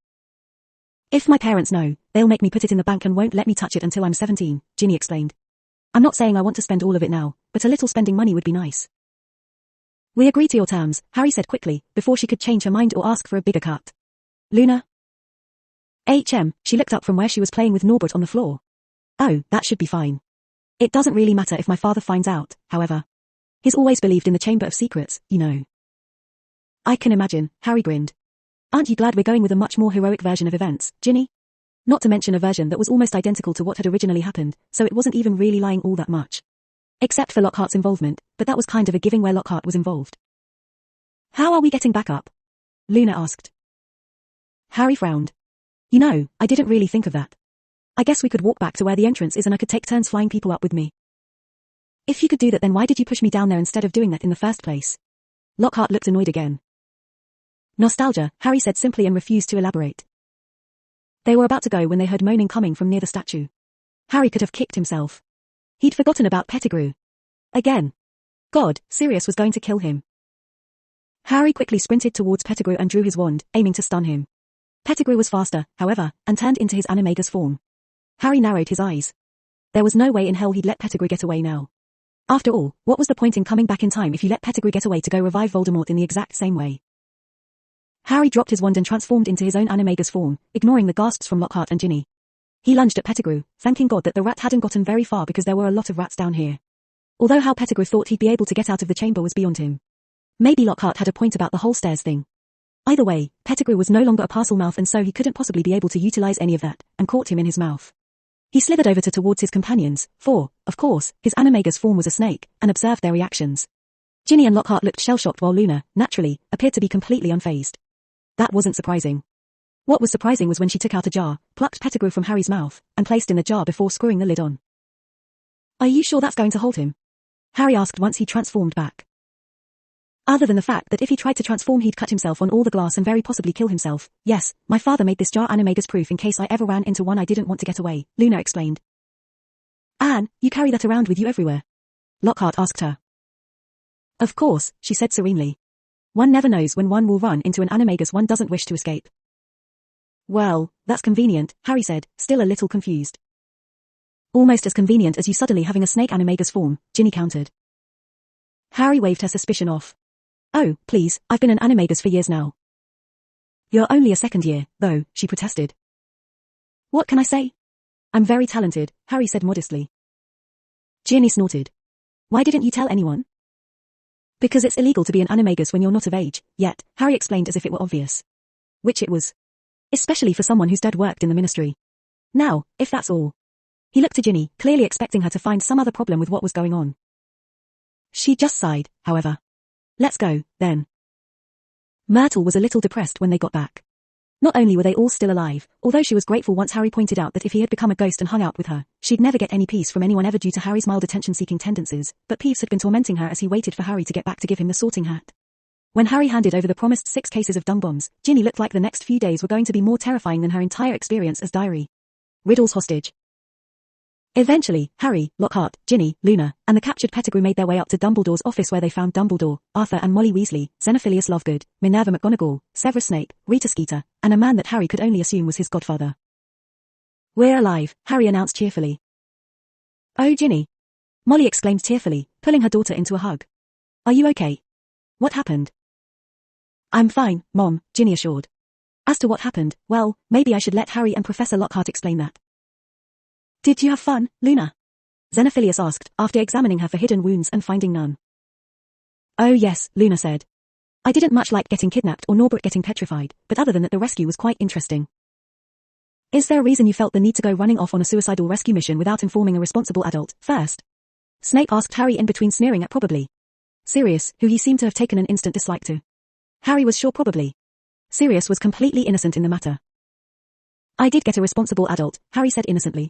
If my parents know, they'll make me put it in the bank and won't let me touch it until I'm 17, Ginny explained. I'm not saying I want to spend all of it now, but a little spending money would be nice. We agree to your terms, Harry said quickly, before she could change her mind or ask for a bigger cut. Luna? She looked up from where she was playing with Norbert on the floor. Oh, that should be fine. It doesn't really matter if my father finds out, however. He's always believed in the Chamber of Secrets, you know. I can imagine, Harry grinned. Aren't you glad we're going with a much more heroic version of events, Ginny? Not to mention a version that was almost identical to what had originally happened, so it wasn't even really lying all that much. Except for Lockhart's involvement, but that was kind of a giving where Lockhart was involved. How are we getting back up? Luna asked. Harry frowned. You know, I didn't really think of that. I guess we could walk back to where the entrance is and I could take turns flying people up with me. If you could do that, then why did you push me down there instead of doing that in the first place? Lockhart looked annoyed again. Nostalgia, Harry said simply and refused to elaborate. They were about to go when they heard moaning coming from near the statue. Harry could have kicked himself. He'd forgotten about Pettigrew. Again. God, Sirius was going to kill him. Harry quickly sprinted towards Pettigrew and drew his wand, aiming to stun him. Pettigrew was faster, however, and turned into his animagus form. Harry narrowed his eyes. There was no way in hell he'd let Pettigrew get away now. After all, what was the point in coming back in time if you let Pettigrew get away to go revive Voldemort in the exact same way? Harry dropped his wand and transformed into his own animagus form, ignoring the gasps from Lockhart and Ginny. He lunged at Pettigrew, thanking God that the rat hadn't gotten very far because there were a lot of rats down here. Although how Pettigrew thought he'd be able to get out of the chamber was beyond him. Maybe Lockhart had a point about the whole stairs thing. Either way, Pettigrew was no longer a Parselmouth and so he couldn't possibly be able to utilize any of that, and caught him in his mouth. He slithered over towards his companions, for, of course, his animagus form was a snake, and observed their reactions. Ginny and Lockhart looked shell-shocked while Luna, naturally, appeared to be completely unfazed. That wasn't surprising. What was surprising was when she took out a jar, plucked Pettigrew from Harry's mouth, and placed in the jar before screwing the lid on. Are you sure that's going to hold him? Harry asked once he transformed back. Other than the fact that if he tried to transform he'd cut himself on all the glass and very possibly kill himself, yes, my father made this jar animagus proof in case I ever ran into one I didn't want to get away, Luna explained. Anne, you carry that around with you everywhere? Lockhart asked her. Of course, she said serenely. One never knows when one will run into an animagus one doesn't wish to escape. Well, that's convenient, Harry said, still a little confused. Almost as convenient as you suddenly having a snake animagus form, Ginny countered. Harry waved her suspicion off. Oh, please, I've been an animagus for years now. You're only a second year, though, she protested. What can I say? I'm very talented, Harry said modestly. Ginny snorted. Why didn't you tell anyone? Because it's illegal to be an animagus when you're not of age, yet, Harry explained as if it were obvious. Which it was. Especially for someone whose dad worked in the ministry. Now, if that's all. He looked to Ginny, clearly expecting her to find some other problem with what was going on. She just sighed, however. Let's go, then. Myrtle was a little depressed when they got back. Not only were they all still alive, although she was grateful once Harry pointed out that if he had become a ghost and hung out with her, she'd never get any peace from anyone ever due to Harry's mild attention-seeking tendencies, but Peeves had been tormenting her as he waited for Harry to get back to give him the sorting hat. When Harry handed over the promised 6 cases of dung bombs, Ginny looked like the next few days were going to be more terrifying than her entire experience as Diary. Riddle's hostage. Eventually, Harry, Lockhart, Ginny, Luna, and the captured Pettigrew made their way up to Dumbledore's office where they found Dumbledore, Arthur and Molly Weasley, Xenophilius Lovegood, Minerva McGonagall, Severus Snape, Rita Skeeter, and a man that Harry could only assume was his godfather. We're alive, Harry announced cheerfully. Oh, Ginny. Molly exclaimed tearfully, pulling her daughter into a hug. Are you okay? What happened? I'm fine, Mom, Ginny assured. As to what happened, well, maybe I should let Harry and Professor Lockhart explain that. Did you have fun, Luna? Xenophilius asked, after examining her for hidden wounds and finding none. Oh yes, Luna said. I didn't much like getting kidnapped or Norbert getting petrified, but other than that the rescue was quite interesting. Is there a reason you felt the need to go running off on a suicidal rescue mission without informing a responsible adult first? Snape asked Harry in between sneering at probably Sirius, who he seemed to have taken an instant dislike to. Harry was sure probably Sirius was completely innocent in the matter. I did get a responsible adult, Harry said innocently.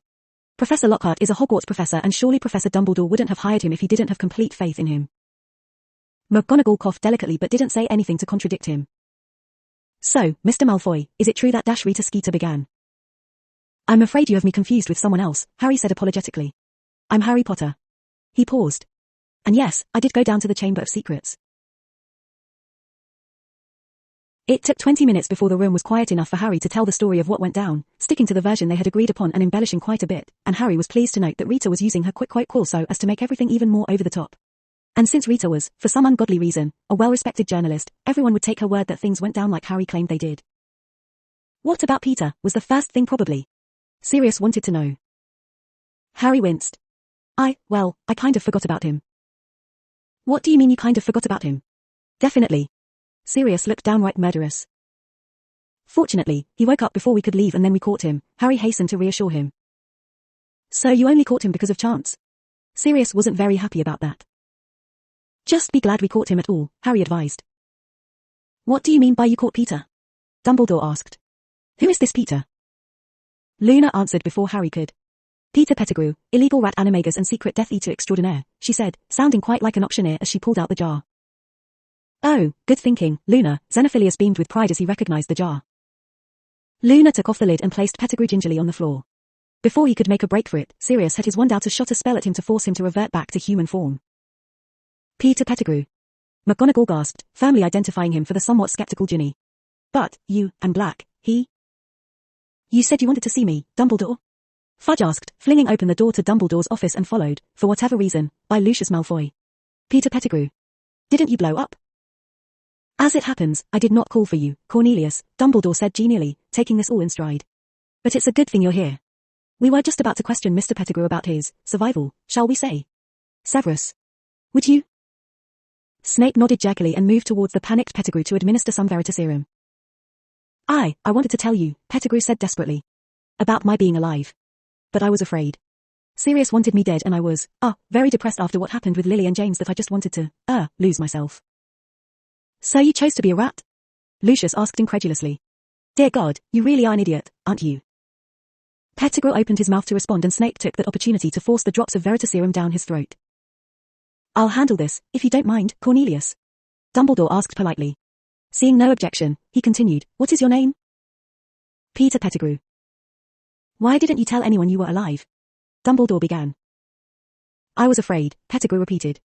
Professor Lockhart is a Hogwarts professor and surely Professor Dumbledore wouldn't have hired him if he didn't have complete faith in him. McGonagall coughed delicately but didn't say anything to contradict him. So, Mr. Malfoy, is it true that Rita Skeeter began? I'm afraid you have me confused with someone else, Harry said apologetically. I'm Harry Potter. He paused. And yes, I did go down to the Chamber of Secrets. It took 20 minutes before the room was quiet enough for Harry to tell the story of what went down, sticking to the version they had agreed upon and embellishing quite a bit, and Harry was pleased to note that Rita was using her quick quite cool so as to make everything even more over the top. And since Rita was, for some ungodly reason, a well-respected journalist, everyone would take her word that things went down like Harry claimed they did. What about Peter, was the first thing probably Sirius wanted to know. Harry winced. I kind of forgot about him. What do you mean you kind of forgot about him? Definitely. Sirius looked downright murderous. Fortunately, he woke up before we could leave and then we caught him, Harry hastened to reassure him. So you only caught him because of chance? Sirius wasn't very happy about that. Just be glad we caught him at all, Harry advised. What do you mean by you caught Peter? Dumbledore asked. Who is this Peter? Luna answered before Harry could. Peter Pettigrew, illegal rat animagus and secret Death Eater extraordinaire, she said, sounding quite like an auctioneer as she pulled out the jar. Oh, good thinking, Luna, Xenophilius beamed with pride as he recognized the jar. Luna took off the lid and placed Pettigrew gingerly on the floor. Before he could make a break for it, Sirius had his wand out and shot a spell at him to force him to revert back to human form. Peter Pettigrew. McGonagall gasped, firmly identifying him for the somewhat skeptical Ginny. But, you, and Black, he? You said you wanted to see me, Dumbledore? Fudge asked, flinging open the door to Dumbledore's office and followed, for whatever reason, by Lucius Malfoy. Peter Pettigrew. Didn't you blow up? As it happens, I did not call for you, Cornelius, Dumbledore said genially, taking this all in stride. But it's a good thing you're here. We were just about to question Mr. Pettigrew about his survival, shall we say? Severus. Would you? Snape nodded jerkily and moved towards the panicked Pettigrew to administer some Veritaserum. I wanted to tell you, Pettigrew said desperately. About my being alive. But I was afraid. Sirius wanted me dead and I was, very depressed after what happened with Lily and James that I just wanted to, lose myself. So you chose to be a rat? Lucius asked incredulously. Dear God, you really are an idiot, aren't you? Pettigrew opened his mouth to respond and Snape took that opportunity to force the drops of Veritaserum down his throat. I'll handle this, if you don't mind, Cornelius. Dumbledore asked politely. Seeing no objection, he continued, what is your name? Peter Pettigrew. Why didn't you tell anyone you were alive? Dumbledore began. I was afraid, Pettigrew repeated.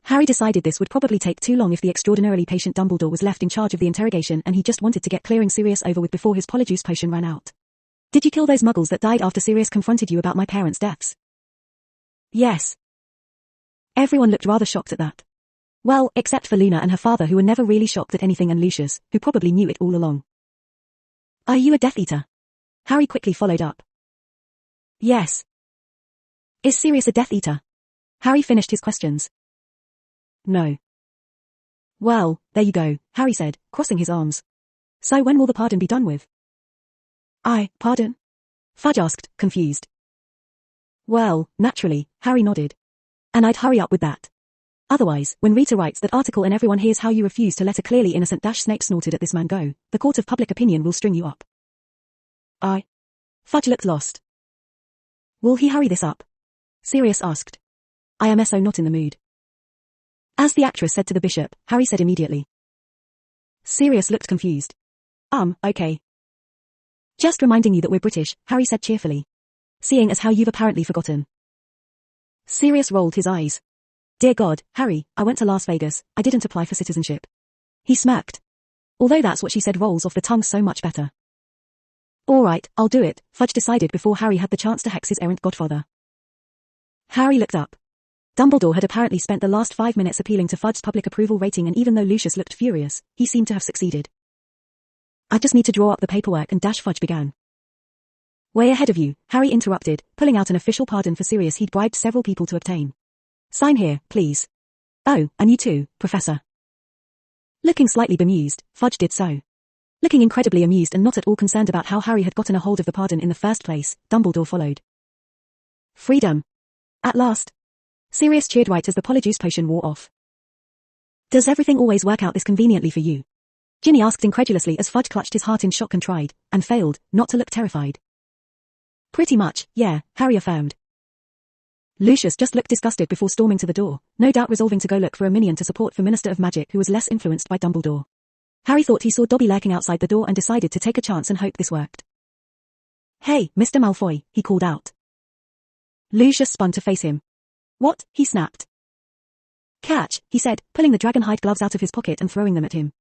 Harry decided this would probably take too long if the extraordinarily patient Dumbledore was left in charge of the interrogation and he just wanted to get clearing Sirius over with before his Polyjuice potion ran out. Did you kill those muggles that died after Sirius confronted you about my parents' deaths? Yes. Everyone looked rather shocked at that. Well, except for Luna and her father who were never really shocked at anything and Lucius, who probably knew it all along. Are you a Death Eater? Harry quickly followed up. Yes. Is Sirius a Death Eater? Harry finished his questions. No. Well, there you go, Harry said, crossing his arms. So when will the pardon be done with? Pardon? Fudge asked, confused. Well, naturally, Harry nodded. And I'd hurry up with that. Otherwise, when Rita writes that article and everyone hears how you refuse to let a clearly innocent Snape snorted at this man go, the court of public opinion will string you up. Fudge looked lost. Will he hurry this up? Sirius asked. I am so not in the mood. As the actress said to the bishop, Harry said immediately. Sirius looked confused. Okay. Just reminding you that we're British, Harry said cheerfully. Seeing as how you've apparently forgotten. Sirius rolled his eyes. Dear God, Harry, I went to Las Vegas, I didn't apply for citizenship. He smirked. Although that's what she said rolls off the tongue so much better. All right, I'll do it, Fudge decided before Harry had the chance to hex his errant godfather. Harry looked up. Dumbledore had apparently spent the last 5 minutes appealing to Fudge's public approval rating and even though Lucius looked furious, he seemed to have succeeded. I just need to draw up the paperwork and Fudge began. Way ahead of you, Harry interrupted, pulling out an official pardon for Sirius he'd bribed several people to obtain. Sign here, please. Oh, and you too, Professor. Looking slightly bemused, Fudge did so. Looking incredibly amused and not at all concerned about how Harry had gotten a hold of the pardon in the first place, Dumbledore followed. Freedom. At last. Sirius cheered right as the Polyjuice potion wore off. Does everything always work out this conveniently for you? Ginny asked incredulously as Fudge clutched his heart in shock and tried, and failed, not to look terrified. Pretty much, yeah, Harry affirmed. Lucius just looked disgusted before storming to the door, no doubt resolving to go look for a minion to support for Minister of Magic who was less influenced by Dumbledore. Harry thought he saw Dobby lurking outside the door and decided to take a chance and hope this worked. Hey, Mr. Malfoy, he called out. Lucius spun to face him. What? He snapped. Catch, he said, pulling the dragon-hide gloves out of his pocket and throwing them at him.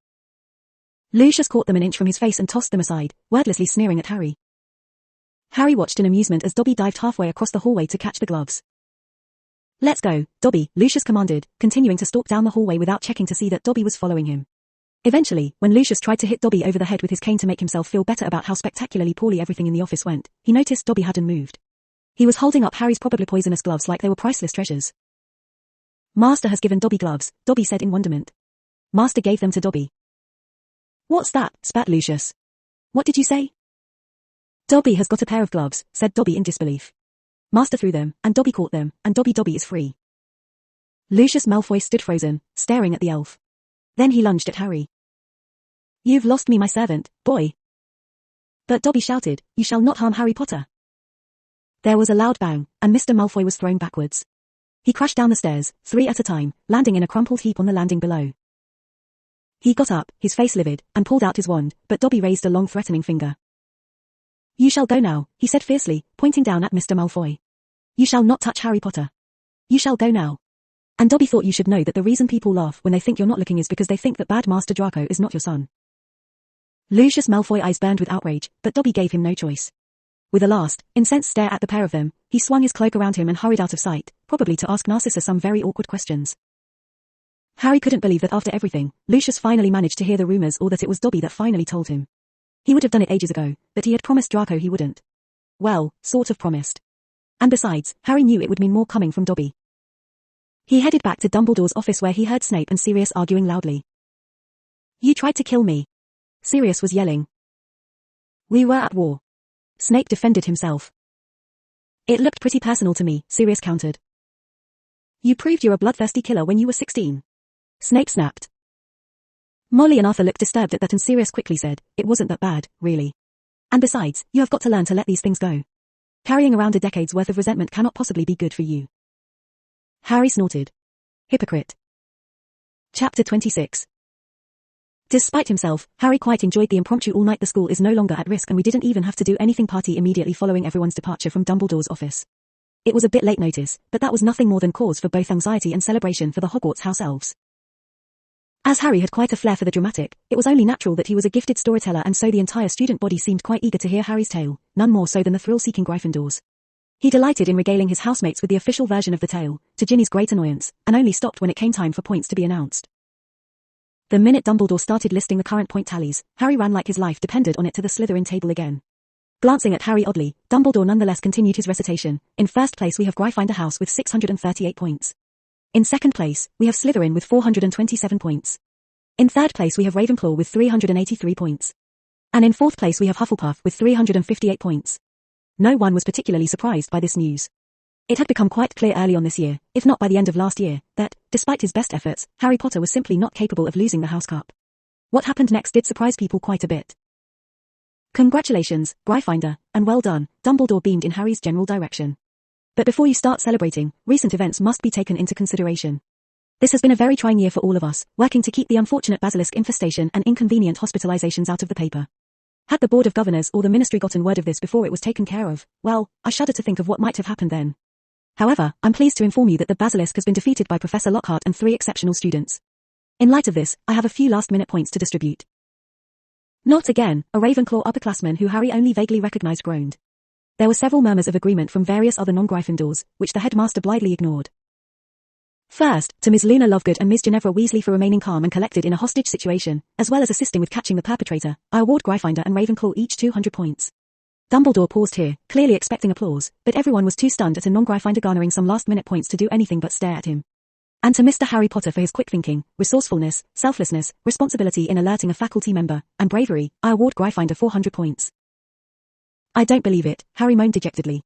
Lucius caught them an inch from his face and tossed them aside, wordlessly sneering at Harry. Harry watched in amusement as Dobby dived halfway across the hallway to catch the gloves. Let's go, Dobby, Lucius commanded, continuing to stalk down the hallway without checking to see that Dobby was following him. Eventually, when Lucius tried to hit Dobby over the head with his cane to make himself feel better about how spectacularly poorly everything in the office went, he noticed Dobby hadn't moved. He was holding up Harry's probably poisonous gloves like they were priceless treasures. Master has given Dobby gloves, Dobby said in wonderment. Master gave them to Dobby. What's that? Spat Lucius. What did you say? Dobby has got a pair of gloves, said Dobby in disbelief. Master threw them, and Dobby caught them, and Dobby is free. Lucius Malfoy stood frozen, staring at the elf. Then he lunged at Harry. You've lost me my servant, boy. But Dobby shouted, you shall not harm Harry Potter. There was a loud bang, and Mr. Malfoy was thrown backwards. He crashed down the stairs, 3 at a time, landing in a crumpled heap on the landing below. He got up, his face livid, and pulled out his wand, but Dobby raised a long threatening finger. You shall go now, he said fiercely, pointing down at Mr. Malfoy. You shall not touch Harry Potter. You shall go now. And Dobby thought you should know that the reason people laugh when they think you're not looking is because they think that bad Master Draco is not your son. Lucius Malfoy's eyes burned with outrage, but Dobby gave him no choice. With a last, incensed stare at the pair of them, he swung his cloak around him and hurried out of sight, probably to ask Narcissa some very awkward questions. Harry couldn't believe that after everything, Lucius finally managed to hear the rumors or that it was Dobby that finally told him. He would have done it ages ago, but he had promised Draco he wouldn't. Well, sort of promised. And besides, Harry knew it would mean more coming from Dobby. He headed back to Dumbledore's office where he heard Snape and Sirius arguing loudly. You tried to kill me. Sirius was yelling. We were at war. Snape defended himself. It looked pretty personal to me, Sirius countered. You proved you're a bloodthirsty killer when you were 16. Snape snapped. Molly and Arthur looked disturbed at that and Sirius quickly said, it wasn't that bad, really. And besides, you have got to learn to let these things go. Carrying around a decade's worth of resentment cannot possibly be good for you. Harry snorted. Hypocrite. Chapter 26. Despite himself, Harry quite enjoyed the impromptu all-night. The school is no longer at risk and we didn't even have to do anything party immediately following everyone's departure from Dumbledore's office. It was a bit late notice, but that was nothing more than cause for both anxiety and celebration for the Hogwarts house elves. As Harry had quite a flair for the dramatic, it was only natural that he was a gifted storyteller and so the entire student body seemed quite eager to hear Harry's tale, none more so than the thrill-seeking Gryffindors. He delighted in regaling his housemates with the official version of the tale, to Ginny's great annoyance, and only stopped when it came time for points to be announced. The minute Dumbledore started listing the current point tallies, Harry ran like his life depended on it to the Slytherin table again. Glancing at Harry oddly, Dumbledore nonetheless continued his recitation. In first place we have Gryffindor House with 638 points. In second place, we have Slytherin with 427 points. In third place we have Ravenclaw with 383 points. And in fourth place we have Hufflepuff with 358 points. No one was particularly surprised by this news. It had become quite clear early on this year, if not by the end of last year, that, despite his best efforts, Harry Potter was simply not capable of losing the House Cup. What happened next did surprise people quite a bit. Congratulations, Gryffindor, and well done, Dumbledore beamed in Harry's general direction. But before you start celebrating, recent events must be taken into consideration. This has been a very trying year for all of us, working to keep the unfortunate basilisk infestation and inconvenient hospitalizations out of the paper. Had the Board of Governors or the Ministry gotten word of this before it was taken care of, well, I shudder to think of what might have happened then. However, I'm pleased to inform you that the basilisk has been defeated by Professor Lockhart and 3 exceptional students. In light of this, I have a few last-minute points to distribute. Not again, a Ravenclaw upperclassman who Harry only vaguely recognized groaned. There were several murmurs of agreement from various other non-Gryffindors, which the headmaster blithely ignored. First, to Ms. Luna Lovegood and Ms. Ginevra Weasley for remaining calm and collected in a hostage situation, as well as assisting with catching the perpetrator, I award Gryffindor and Ravenclaw each 200 points. Dumbledore paused here, clearly expecting applause, but everyone was too stunned at a non-Gryffindor garnering some last-minute points to do anything but stare at him. And to Mr. Harry Potter for his quick thinking, resourcefulness, selflessness, responsibility in alerting a faculty member, and bravery, I award Gryffindor 400 points. I don't believe it, Harry moaned dejectedly.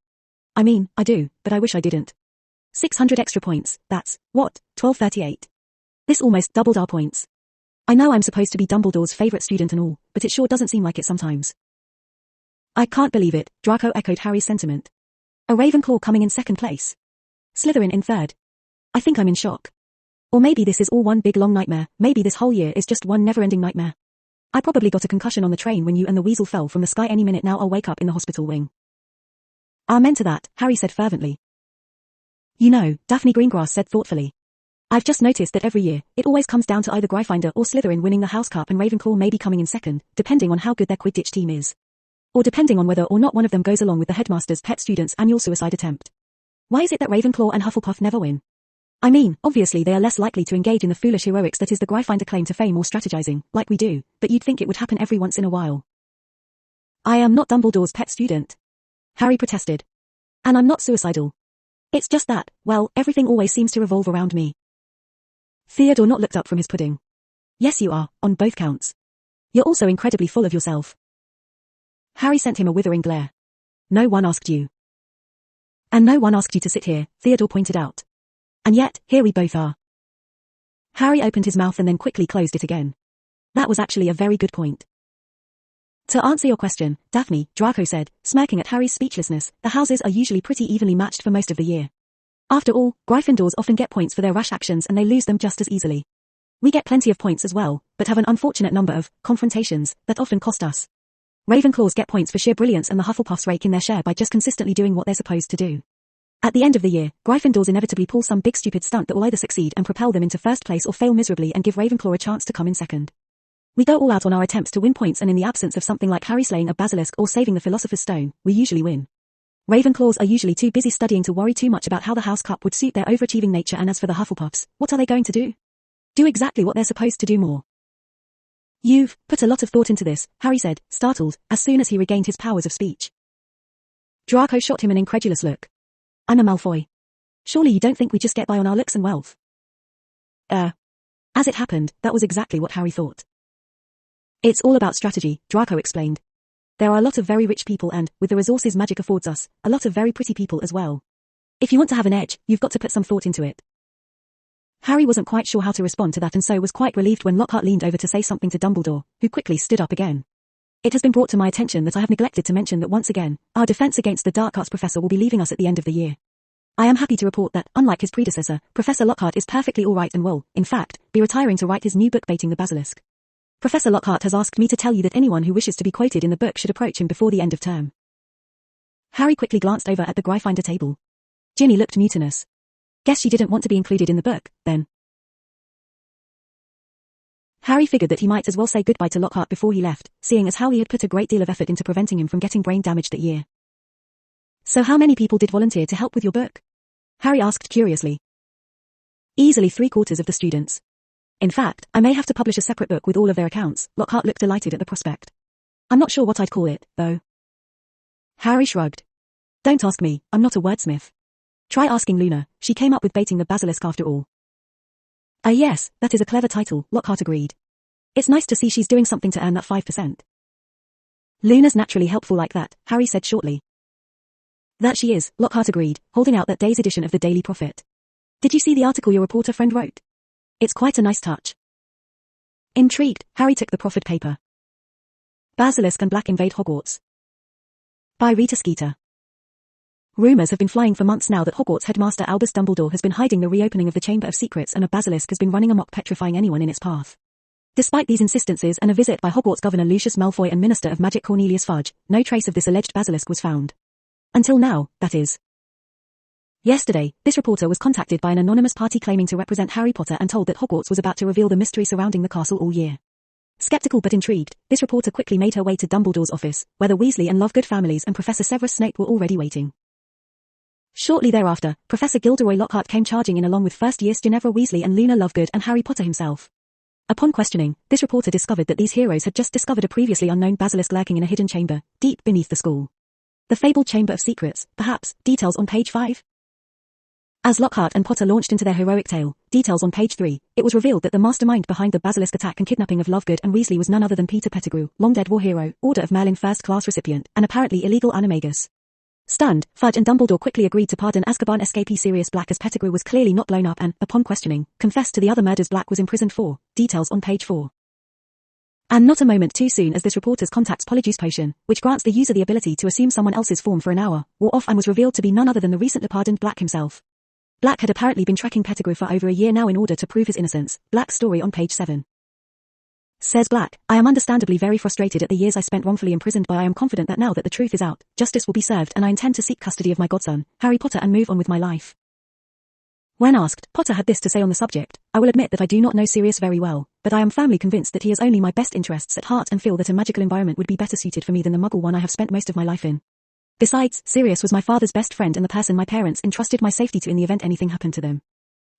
I mean, I do, but I wish I didn't. 600 extra points, that's, what, 1238. This almost doubled our points. I know I'm supposed to be Dumbledore's favourite student and all, but it sure doesn't seem like it sometimes. I can't believe it, Draco echoed Harry's sentiment. A Ravenclaw coming in second place. Slytherin in third. I think I'm in shock. Or maybe this is all one big long nightmare, maybe this whole year is just one never-ending nightmare. I probably got a concussion on the train when you and the weasel fell from the sky any minute now. I'll wake up in the hospital wing. Amen to that, Harry said fervently. You know, Daphne Greengrass said thoughtfully. I've just noticed that every year, it always comes down to either Gryffindor or Slytherin winning the House Cup and Ravenclaw maybe coming in second, depending on how good their Quidditch team is. Or depending on whether or not one of them goes along with the headmaster's pet student's annual suicide attempt. Why is it that Ravenclaw and Hufflepuff never win? I mean, obviously they are less likely to engage in the foolish heroics that is the Gryffindor claim to fame or strategizing, like we do, but you'd think it would happen every once in a while. I am not Dumbledore's pet student, Harry protested. And I'm not suicidal. It's just that, well, everything always seems to revolve around me. Theodore not looked up from his pudding. Yes you are, on both counts. You're also incredibly full of yourself. Harry sent him a withering glare. No one asked you. And no one asked you to sit here, Theodore pointed out. And yet, here we both are. Harry opened his mouth and then quickly closed it again. That was actually a very good point. To answer your question, Daphne, Draco said, smirking at Harry's speechlessness, the houses are usually pretty evenly matched for most of the year. After all, Gryffindors often get points for their rash actions and they lose them just as easily. We get plenty of points as well, but have an unfortunate number of confrontations that often cost us. Ravenclaws get points for sheer brilliance and the Hufflepuffs rake in their share by just consistently doing what they're supposed to do. At the end of the year, Gryffindors inevitably pull some big stupid stunt that will either succeed and propel them into first place or fail miserably and give Ravenclaw a chance to come in second. We go all out on our attempts to win points and in the absence of something like Harry slaying a basilisk or saving the Philosopher's Stone, we usually win. Ravenclaws are usually too busy studying to worry too much about how the House Cup would suit their overachieving nature, and as for the Hufflepuffs, what are they going to do? Do exactly what they're supposed to do more. You've put a lot of thought into this, Harry said, startled, as soon as he regained his powers of speech. Draco shot him an incredulous look. I'm a Malfoy. Surely you don't think we just get by on our looks and wealth? As it happened, that was exactly what Harry thought. It's all about strategy, Draco explained. There are a lot of very rich people and, with the resources magic affords us, a lot of very pretty people as well. If you want to have an edge, you've got to put some thought into it. Harry wasn't quite sure how to respond to that and so was quite relieved when Lockhart leaned over to say something to Dumbledore, who quickly stood up again. It has been brought to my attention that I have neglected to mention that once again, our defense against the Dark Arts professor will be leaving us at the end of the year. I am happy to report that, unlike his predecessor, Professor Lockhart is perfectly alright and will, in fact, be retiring to write his new book Baiting the Basilisk. Professor Lockhart has asked me to tell you that anyone who wishes to be quoted in the book should approach him before the end of term. Harry quickly glanced over at the Gryffindor table. Ginny looked mutinous. Guess she didn't want to be included in the book, then. Harry figured that he might as well say goodbye to Lockhart before he left, seeing as how he had put a great deal of effort into preventing him from getting brain damage that year. So how many people did volunteer to help with your book? Harry asked curiously. Easily 3/4 of the students. In fact, I may have to publish a separate book with all of their accounts. Lockhart looked delighted at the prospect. I'm not sure what I'd call it, though. Harry shrugged. Don't ask me, I'm not a wordsmith. Try asking Luna, she came up with Baiting the Basilisk after all. Yes, that is a clever title, Lockhart agreed. It's nice to see she's doing something to earn that 5%. Luna's naturally helpful like that, Harry said shortly. That she is, Lockhart agreed, holding out that day's edition of the Daily Prophet. Did you see the article your reporter friend wrote? It's quite a nice touch. Intrigued, Harry took the proffered paper. Basilisk and Black Invade Hogwarts. By Rita Skeeter. Rumors have been flying for months now that Hogwarts headmaster Albus Dumbledore has been hiding the reopening of the Chamber of Secrets and a basilisk has been running amok, petrifying anyone in its path. Despite these insistences and a visit by Hogwarts Governor Lucius Malfoy and Minister of Magic Cornelius Fudge, no trace of this alleged basilisk was found. Until now, that is. Yesterday, this reporter was contacted by an anonymous party claiming to represent Harry Potter and told that Hogwarts was about to reveal the mystery surrounding the castle all year. Skeptical but intrigued, this reporter quickly made her way to Dumbledore's office, where the Weasley and Lovegood families and Professor Severus Snape were already waiting. Shortly thereafter, Professor Gilderoy Lockhart came charging in along with first-years Ginevra Weasley and Luna Lovegood and Harry Potter himself. Upon questioning, this reporter discovered that these heroes had just discovered a previously unknown basilisk lurking in a hidden chamber, deep beneath the school. The fabled Chamber of Secrets, perhaps, details on page 5? As Lockhart and Potter launched into their heroic tale, Details on page 3. It was revealed that the mastermind behind the Basilisk attack and kidnapping of Lovegood and Weasley was none other than Peter Pettigrew, long-dead war hero, Order of Merlin first-class recipient, and apparently illegal animagus. Stunned, Fudge and Dumbledore quickly agreed to pardon Azkaban escapee Sirius Black as Pettigrew was clearly not blown up and, upon questioning, confessed to the other murders Black was imprisoned for. Details on page 4. And not a moment too soon as this reporter's contacts Polyjuice Potion, which grants the user the ability to assume someone else's form for an hour, wore off and was revealed to be none other than the recently pardoned Black himself. Black had apparently been tracking Pettigrew for over a year now in order to prove his innocence. Black's story on page 7. Says Black, I am understandably very frustrated at the years I spent wrongfully imprisoned, but I am confident that now that the truth is out, justice will be served and I intend to seek custody of my godson, Harry Potter, and move on with my life. When asked, Potter had this to say on the subject: I will admit that I do not know Sirius very well, but I am firmly convinced that he has only my best interests at heart and feel that a magical environment would be better suited for me than the muggle one I have spent most of my life in. Besides, Sirius was my father's best friend and the person my parents entrusted my safety to in the event anything happened to them.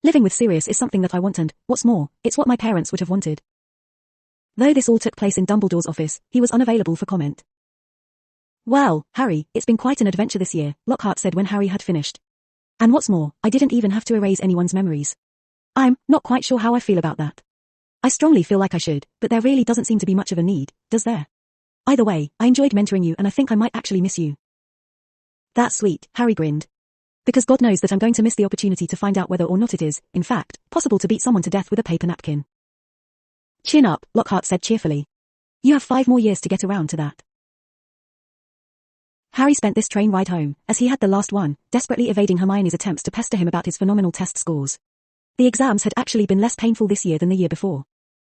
Living with Sirius is something that I want and, what's more, it's what my parents would have wanted. Though this all took place in Dumbledore's office, he was unavailable for comment. Well, Harry, it's been quite an adventure this year, Lockhart said when Harry had finished. And what's more, I didn't even have to erase anyone's memories. I'm not quite sure how I feel about that. I strongly feel like I should, but there really doesn't seem to be much of a need, does there? Either way, I enjoyed mentoring you and I think I might actually miss you. That's sweet, Harry grinned. Because God knows that I'm going to miss the opportunity to find out whether or not it is, in fact, possible to beat someone to death with a paper napkin. Chin up, Lockhart said cheerfully. You have 5 more years to get around to that. Harry spent this train ride home, as he had the last one, desperately evading Hermione's attempts to pester him about his phenomenal test scores. The exams had actually been less painful this year than the year before.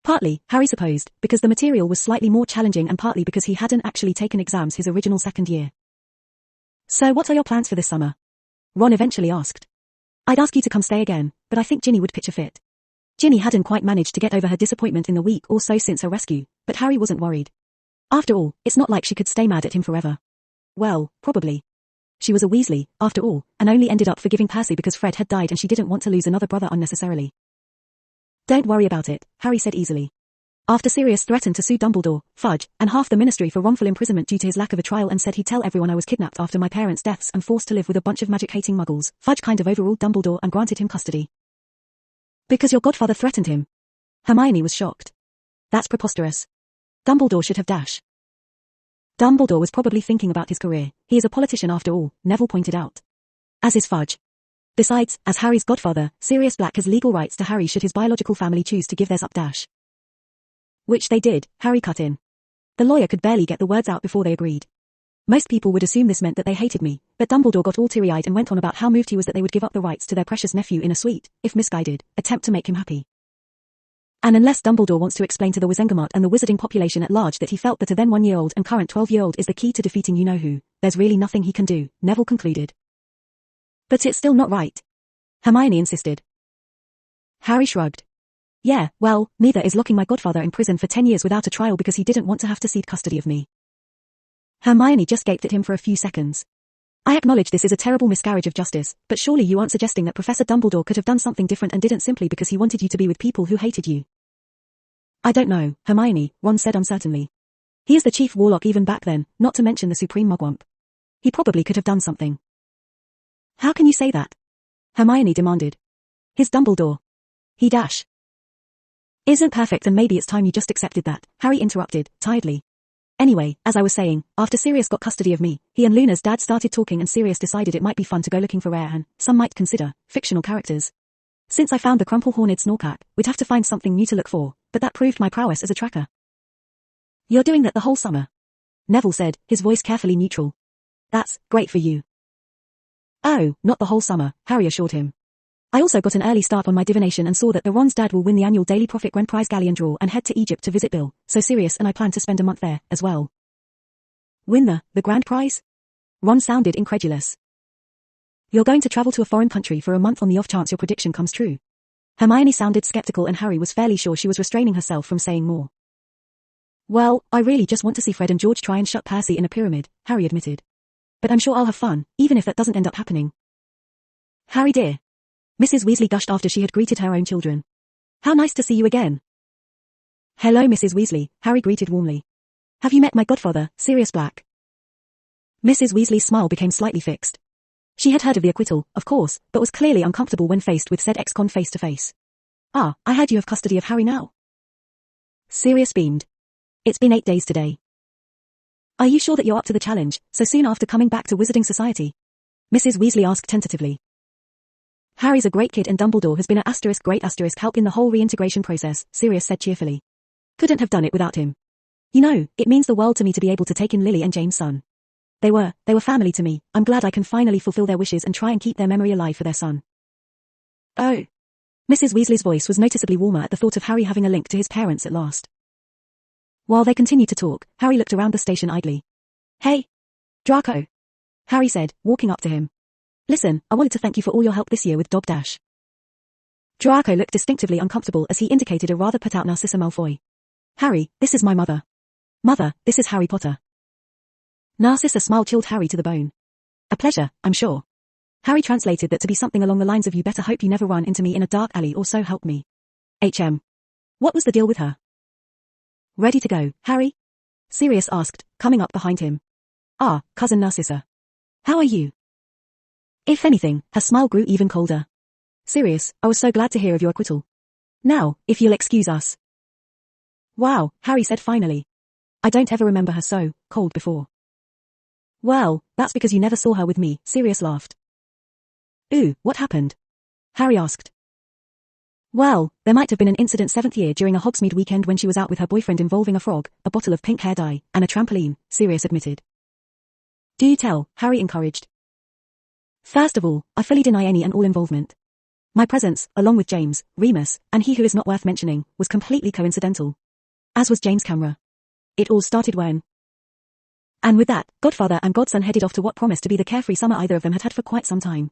Partly, Harry supposed, because the material was slightly more challenging and partly because he hadn't actually taken exams his original second year. So what are your plans for this summer? Ron eventually asked. I'd ask you to come stay again, but I think Ginny would pitch a fit. Ginny hadn't quite managed to get over her disappointment in the week or so since her rescue, but Harry wasn't worried. After all, it's not like she could stay mad at him forever. Well, probably. She was a Weasley, after all, and only ended up forgiving Percy because Fred had died and she didn't want to lose another brother unnecessarily. Don't worry about it, Harry said easily. After Sirius threatened to sue Dumbledore, Fudge, and half the Ministry for wrongful imprisonment due to his lack of a trial and said he'd tell everyone I was kidnapped after my parents' deaths and forced to live with a bunch of magic-hating muggles, Fudge kind of overruled Dumbledore and granted him custody. Because your godfather threatened him? Hermione was shocked. That's preposterous. Dumbledore should have dash. Dumbledore was probably thinking about his career. He is a politician after all, Neville pointed out. As is Fudge. Besides, as Harry's godfather, Sirius Black has legal rights to Harry should his biological family choose to give theirs up dash. Which they did, Harry cut in. The lawyer could barely get the words out before they agreed. Most people would assume this meant that they hated me, but Dumbledore got all teary-eyed and went on about how moved he was that they would give up the rights to their precious nephew in a sweet, if misguided, attempt to make him happy. And unless Dumbledore wants to explain to the Wizengamot and the wizarding population at large that he felt that a then 1-year-old and current 12-year-old is the key to defeating you-know-who, there's really nothing he can do, Neville concluded. But it's still not right. Hermione insisted. Harry shrugged. Yeah, well, neither is locking my godfather in prison for 10 years without a trial because he didn't want to have to cede custody of me. Hermione just gaped at him for a few seconds. I acknowledge this is a terrible miscarriage of justice, but surely you aren't suggesting that Professor Dumbledore could have done something different and didn't simply because he wanted you to be with people who hated you. I don't know, Hermione, Ron said uncertainly. He is the chief warlock even back then, not to mention the supreme mugwump. He probably could have done something. How can you say that? Hermione demanded. His Dumbledore. He dash. Isn't perfect and maybe it's time you just accepted that, Harry interrupted, tiredly. Anyway, as I was saying, after Sirius got custody of me, he and Luna's dad started talking and Sirius decided it might be fun to go looking for rare and, some might consider, fictional characters. Since I found the crumple-horned Snorkack, we'd have to find something new to look for, but that proved my prowess as a tracker. You're doing that the whole summer? Neville said, his voice carefully neutral. That's great for you. Oh, not the whole summer, Harry assured him. I also got an early start on my divination and saw that the Ron's dad will win the annual Daily Prophet Grand Prize Galleon draw and head to Egypt to visit Bill, so Sirius and I plan to spend a month there, as well. Win the Grand Prize? Ron sounded incredulous. You're going to travel to a foreign country for a month on the off chance your prediction comes true. Hermione sounded skeptical and Harry was fairly sure she was restraining herself from saying more. Well, I really just want to see Fred and George try and shut Percy in a pyramid, Harry admitted. But I'm sure I'll have fun, even if that doesn't end up happening. Harry dear. Mrs. Weasley gushed after she had greeted her own children. How nice to see you again. Hello Mrs. Weasley, Harry greeted warmly. Have you met my godfather, Sirius Black? Mrs. Weasley's smile became slightly fixed. She had heard of the acquittal, of course, but was clearly uncomfortable when faced with said ex-con face to face. I heard you have custody of Harry now. Sirius beamed. It's been 8 days today. Are you sure that you're up to the challenge, so soon after coming back to Wizarding Society? Mrs. Weasley asked tentatively. Harry's a great kid and Dumbledore has been a great help in the whole reintegration process, Sirius said cheerfully. Couldn't have done it without him. You know, it means the world to me to be able to take in Lily and James' son. They were family to me. I'm glad I can finally fulfill their wishes and try and keep their memory alive for their son. Oh. Mrs. Weasley's voice was noticeably warmer at the thought of Harry having a link to his parents at last. While they continued to talk, Harry looked around the station idly. Hey, Draco. Harry said, walking up to him. Listen, I wanted to thank you for all your help this year with Dog Dash. Draco looked distinctively uncomfortable as he indicated a rather put-out Narcissa Malfoy. Harry, this is my mother. Mother, this is Harry Potter. Narcissa smile chilled Harry to the bone. A pleasure, I'm sure. Harry translated that to be something along the lines of you better hope you never run into me in a dark alley or so help me. What was the deal with her? Ready to go, Harry? Sirius asked, coming up behind him. Cousin Narcissa. How are you? If anything, her smile grew even colder. Sirius, I was so glad to hear of your acquittal. Now, if you'll excuse us. Wow, Harry said finally. I don't ever remember her so cold before. Well, that's because you never saw her with me, Sirius laughed. Ooh, what happened? Harry asked. Well, there might have been an incident 7th year during a Hogsmeade weekend when she was out with her boyfriend involving a frog, a bottle of pink hair dye, and a trampoline, Sirius admitted. Do tell, Harry encouraged. First of all, I fully deny any and all involvement. My presence, along with James, Remus, and he who is not worth mentioning, was completely coincidental. As was James' camera. It all started when... And with that, Godfather and Godson headed off to what promised to be the carefree summer either of them had had for quite some time.